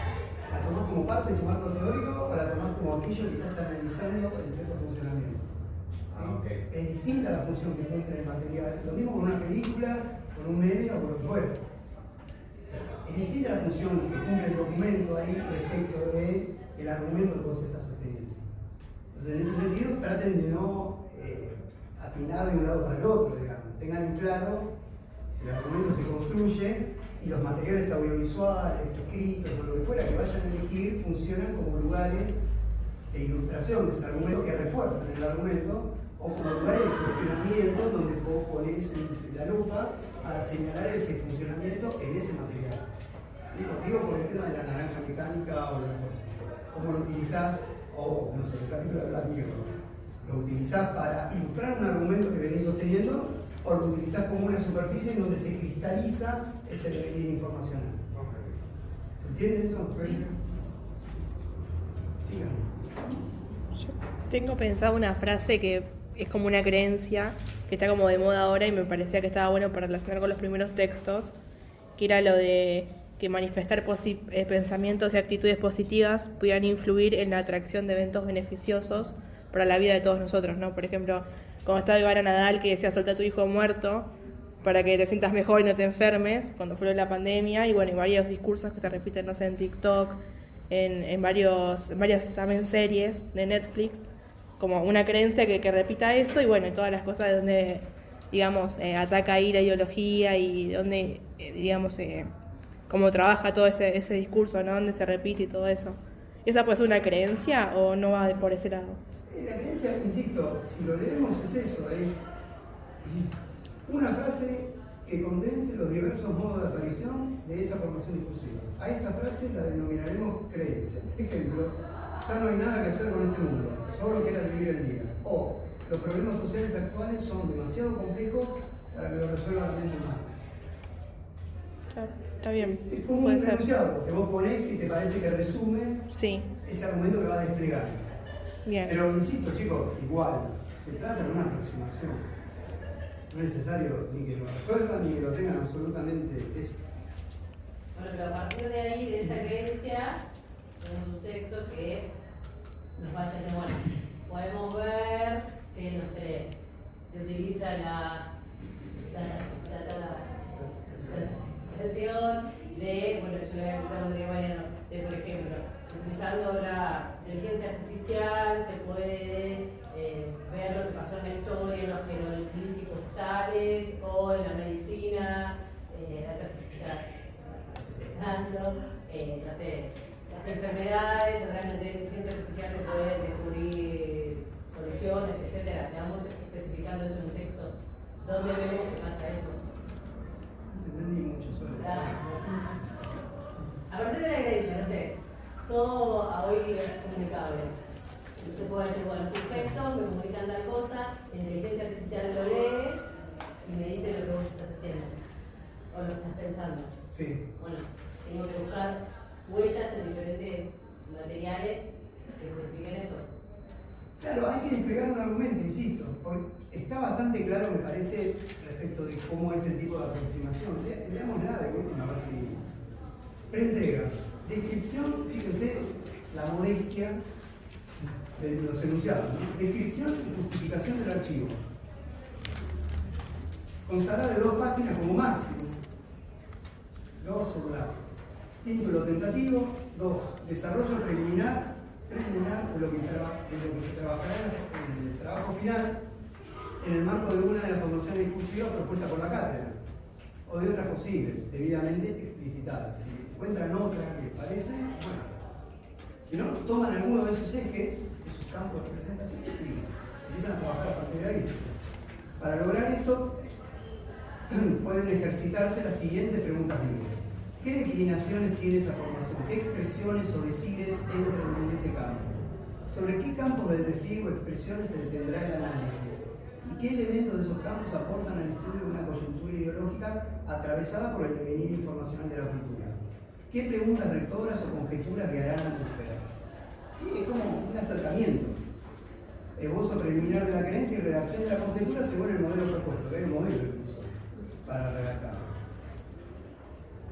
¿La tomás como parte de tu marco teórico o la tomás como aquello que estás analizando en cierto funcionamiento? Es distinta la función que cumple el material. Lo mismo con una película, con un medio o con lo que fuera. Es distinta la función que cumple el documento ahí respecto del argumento que vos estás sosteniendo. Entonces, en ese sentido, traten de no atinar de un lado para el otro, digamos. Tengan en claro si el argumento se construye y los materiales audiovisuales, escritos o lo que fuera que vayan a elegir funcionan como lugares de ilustración de ese argumento que refuerzan el argumento o como lugares de funcionamiento donde vos ponés la lupa para señalar ese funcionamiento en ese material. Digo por el tema de la naranja mecánica o cómo lo utilizás, o no sé, el capítulo de Black Mirror. ¿Lo utilizás para ilustrar un argumento que venís sosteniendo o lo utilizás como una superficie en donde se cristaliza ese devenir informacional? ¿Se entiende eso? Síganme. Yo tengo pensado una frase que es como una creencia que está como de moda ahora y me parecía que estaba bueno para relacionar con los primeros textos, que era lo de que manifestar pensamientos y actitudes positivas puedan influir en la atracción de eventos beneficiosos para la vida de todos nosotros, ¿no? Por ejemplo, como estaba Ivana Nadal que decía soltá a tu hijo muerto para que te sientas mejor y no te enfermes, cuando fue la pandemia, y bueno, y varios discursos que se repiten, no sé, en TikTok, en varias también series de Netflix, como una creencia que repita eso, y bueno, y todas las cosas de donde, digamos, ataca ahí la ideología y de donde, digamos, cómo trabaja todo ese discurso, ¿no? Donde se repite y todo eso. ¿Esa puede ser una creencia o no va por ese lado? La creencia, insisto, si lo leemos es eso, es una frase que condense los diversos modos de aparición de esa formación discursiva. A esta frase la denominaremos creencia. Ejemplo, ya no hay nada que hacer con este mundo, solo queda vivir el día. O los problemas sociales actuales son demasiado complejos para que lo resuelva la mente humana. Claro, está bien. Es como un enunciado que vos ponés y te parece que resume ese argumento que va a desplegar. Bien. Pero insisto, chicos, igual, se trata de una aproximación. No es necesario ni que lo resuelvan ni que lo tengan absolutamente. Bueno, pero a partir de ahí, de esa creencia, tenemos un texto que nos vaya a decir, bueno, podemos ver que, no sé, se utiliza la expresión de, bueno, yo le voy a explicar lo que Mariano, por ejemplo, utilizando la inteligencia artificial se puede ver lo que pasó en la historia, en los jeroglíficos tales, o en la medicina, no sé, las enfermedades, a través de la inteligencia artificial se pueden descubrir soluciones, etc. Vamos especificando eso en un texto. ¿Dónde vemos que pasa eso? Entendí mucho sobre A partir de la creencia, no sé, todo a hoy es comunicable. Se puede decir, bueno, perfecto, me comunican tal cosa, la inteligencia artificial lo lee y me dice lo que vos estás haciendo o lo que estás pensando. Sí. Bueno, tengo que buscar huellas en diferentes materiales que justifiquen eso. Claro, hay que desplegar un argumento, insisto, porque está bastante claro, me parece, respecto de cómo es el tipo de aproximación. Veamos nada de última, a ver si. Preentrega. Descripción, fíjense la modestia de los enunciados, ¿no? Descripción y justificación del archivo. Constará de 2 páginas como máximo. 2 celular. Título tentativo. 2. Desarrollo preliminar de lo que se trabajará en el trabajo final en el marco de una de las formaciones discursivas propuestas por la cátedra o de otras posibles, debidamente explicitadas. Si encuentran otra que les parece, bueno. Si no, toman alguno de esos ejes, de sus campos de presentación y empiezan a trabajar a partir de ahí. Para lograr esto, pueden ejercitarse las siguientes preguntas libres. ¿Qué declinaciones tiene esa formación? ¿Qué expresiones o decires entran en ese campo? ¿Sobre qué campos del decir o expresiones se detendrá el análisis? ¿Y qué elementos de esos campos aportan al estudio de una coyuntura ideológica atravesada por el devenir informacional de la cultura? ¿Qué preguntas rectoras o conjeturas guiarán la búsqueda? Sí, es como un acercamiento. Esbozo preliminar de la creencia y redacción de la conjetura según el modelo propuesto, que es el modelo incluso, para redactar.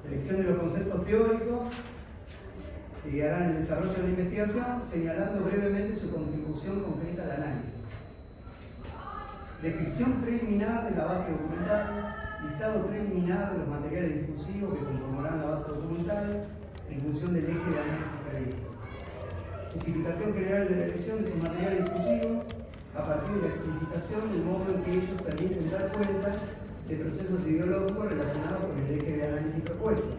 Selección de los conceptos teóricos que guiarán el desarrollo de la investigación, señalando brevemente su contribución concreta al análisis. Descripción preliminar de la base documental, listado preliminar de los materiales discursivos que conformarán la base documental en función del eje de análisis previsto. Justificación general de la elección de sus materiales discursivos a partir de la explicitación del modo en que ellos permiten dar cuenta de procesos ideológicos relacionados con el eje de análisis propuesto.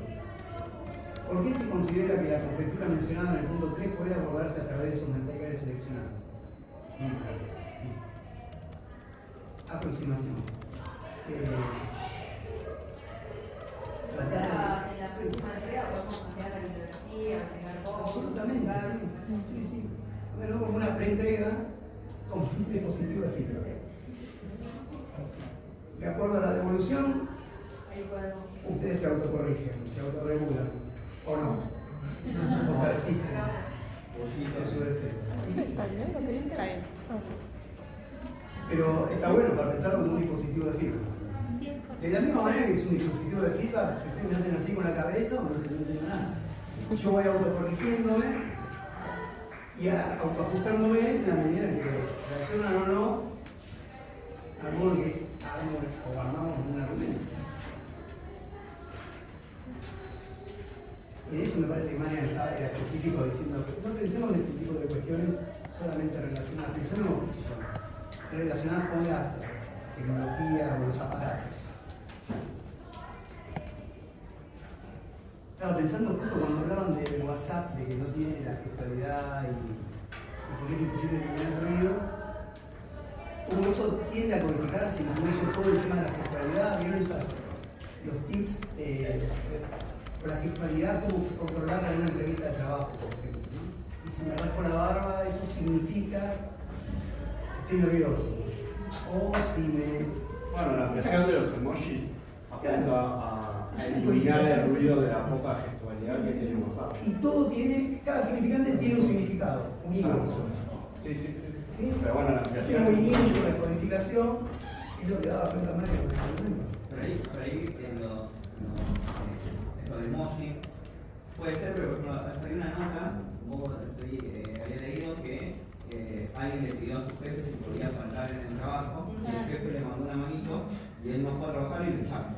¿Por qué se considera que la conjetura mencionada en el punto 3 puede abordarse a través de sus materiales seleccionados? Aproximación. La próxima entrega podemos cambiar la bibliografía, agregar cosas. Absolutamente, sí. Bueno, como una preentrega con un dispositivo de filtro. De acuerdo a la devolución, ustedes se autocorrigen, se autorregulan, o no, o persisten en su deseo. Está bien. Pero está bueno para pensarlo como un dispositivo de feedback. De la misma manera que es un dispositivo de feedback, si ustedes me hacen así con la cabeza, no se entiende nada. Yo voy autocorrigiéndome y autoajustándome en la medida en que reaccionan o no a modo que o armamos un argumento. En eso me parece que Marian era específico diciendo que no pensemos en este tipo de cuestiones solamente relacionadas, pensemos relacionadas con la tecnología o los aparatos. Estaba pensando justo cuando hablaban de WhatsApp, de que no tiene la gestualidad y por qué es imposible eliminar el ruido. Como eso tiende a codificar así, incluso todo el tema de la gestualidad, vieron los tips por la gestualidad, cómo controlarla en una entrevista de trabajo, por ejemplo, ¿no? Y si me raspo la barba, eso significa estoy nervioso. O si me... Bueno, la ampliación de los emojis apunta a eliminar el ruido de la poca gestualidad que tiene WhatsApp. Y todo tiene, cada significante tiene un significado, un hilo. Sí. Pero bueno, la Ese ampliación... movimiento de codificación es lo que daba cuenta Mario en ese momento. Por ahí en los emojis puede ser, pero por ejemplo, salió una nota, había leído que alguien le pidió a su jefe si podía faltar en el trabajo, y el jefe le mandó una manito y él no fue a trabajar y lo echaba.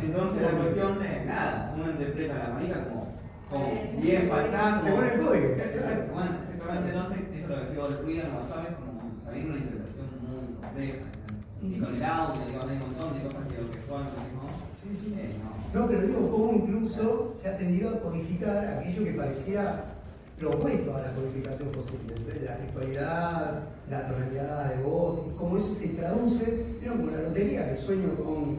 Entonces la cuestión es nada, uno interpreta la manita como bien faltar, según el código. Bueno, exactamente, entonces eso es lo que digo, el ruido en WhatsApp es como también una interpretación muy compleja. Y con el audio, digamos, hay un montón de cosas que lo que son, No, pero digo cómo incluso se ha tendido a codificar aquello que parecía lo opuesto a la codificación posible. Entonces, la gestualidad, la tonalidad de voz, y cómo eso se traduce, ¿vieron? Como la lotería, que sueño con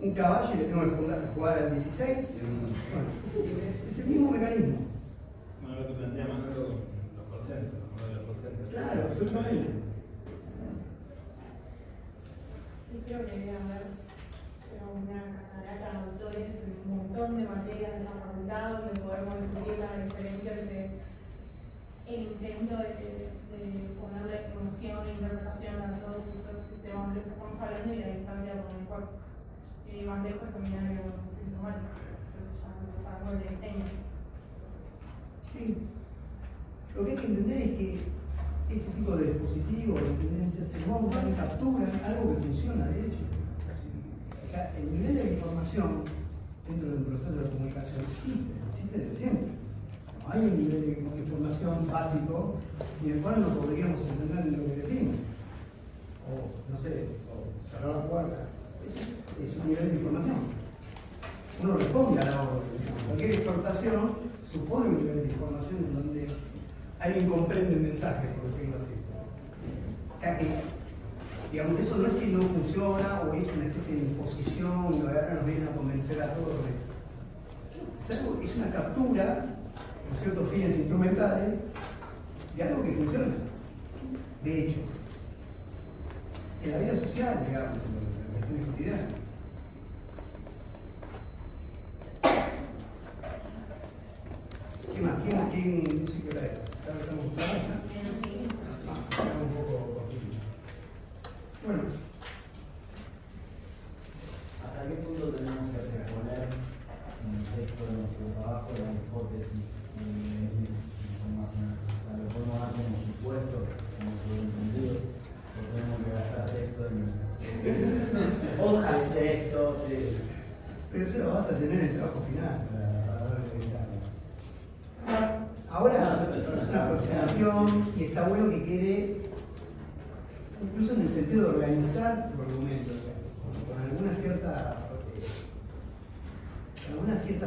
un caballo y le tengo que jugar al 16. Bueno, es el mismo mecanismo. Bueno, lo que plantea Manolo, los porcentajes, los modelos porcentajes. Claro, absolutamente. Yo creo que debe haber una catarata de autores, un montón de materias de la facultad donde podemos discutir la diferencia entre el intento de ponerle emoción e interpretación a todos estos sistemas de los que estamos hablando y la distancia con el cual más lejos también hay un sistema algo de diseño. Sí. Lo que hay que entender es que este tipo de dispositivos, de tendencias, se montan, capturan algo que funciona de hecho. O sea, el nivel de información dentro del proceso de comunicación existe desde siempre. No hay un nivel de información básico sin el cual no podríamos entender lo que decimos. O, no sé, o cerrar la puerta. Eso es un nivel de información. Uno responde a la orden. Cualquier exhortación supone un nivel de información en donde alguien comprende el mensaje, por decirlo así. O sea que, digamos, eso no es que no funciona o es una especie de imposición y ahora nos vienen a convencer a todos de... Es una captura, con ciertos fines instrumentales, de algo que funciona. De hecho, en la vida social, digamos, en la cuestión cotidiana. ¿Qué más? ¿Quién dice que hora es? ¿Estamos ocupados ya? Estamos un poco cortitos. Bueno. ¿Hasta qué punto tenemos que exponer en el texto de nuestro trabajo la hipótesis de información? O sea, lo podemos dar como supuesto, como sobreentendido, tenemos que gastar esto en hojas, esto, sí. Pero eso lo vas a tener en el trabajo final para darle ventaja. Ahora es una aproximación y está bueno que quede, incluso en el sentido de organizar tu argumento, con alguna cierta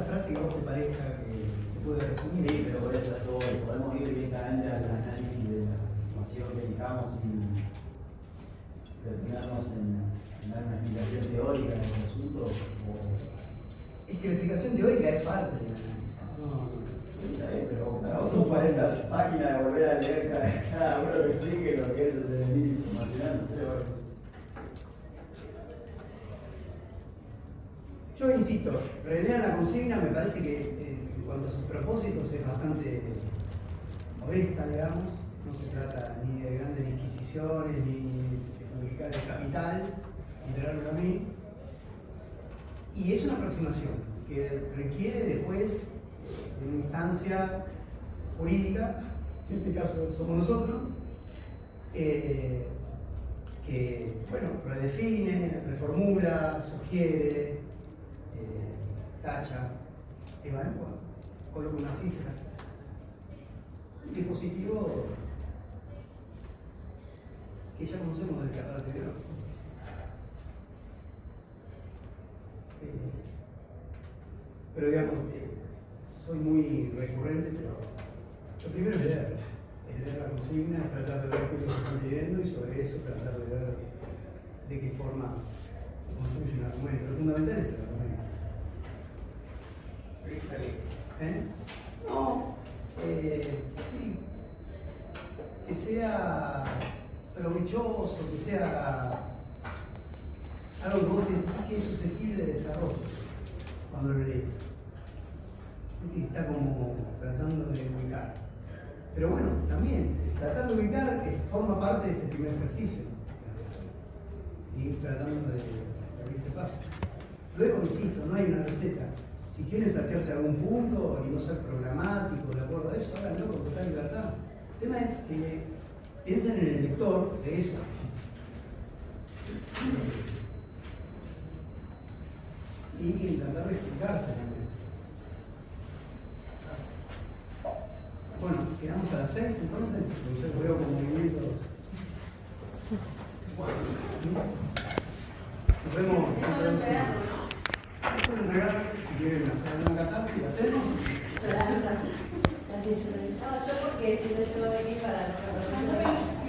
frase que a vos te parezca que te puede resumir. Sí, pero por eso podemos ir directamente al análisis de la situación que elijamos sin determinarnos en dar una explicación teórica del asunto. Es que la explicación teórica es parte de la análisis. Pero son 40 páginas de volver a leer cada uno que explique lo que es el devenir informacional. No sé, bueno. Yo insisto, releer la consigna me parece que en cuanto a sus propósitos es bastante modesta, digamos. No se trata ni de grandes disquisiciones, ni de publicar el capital, literarlo a mí. Y es una aproximación que requiere después de una instancia jurídica, en este caso somos nosotros, que, bueno, redefine, reformula, sugiere, tacha, evalúa, coloca una cifra. Un dispositivo que ya conocemos del carrera anterior. Pero digamos, soy muy recurrente, pero lo primero es leer la consigna, es tratar de ver qué es lo que están pidiendo y sobre eso tratar de ver de qué forma se construye un argumento. Lo fundamental es el argumento. No, sí, que sea provechoso, que sea algo que vos sentís que es susceptible de desarrollo cuando lo lees. Porque está como tratando de ubicar. Pero bueno, también, tratar de ubicar forma parte de este primer ejercicio. Y ir tratando de abrirse paso. Luego, insisto, no hay una receta. Si quieren saltearse algún punto y no ser programático de acuerdo a eso, háganlo con total libertad. El tema es que piensen en el lector de eso. Y tratar de explicarse también. Bueno, quedamos a las 6 entonces. Yo veo con movimientos. Nos vemos. Eso es un regalo. Si quieren hacer una catarsis, lo hacemos. Yo porque si no yo voy a venir para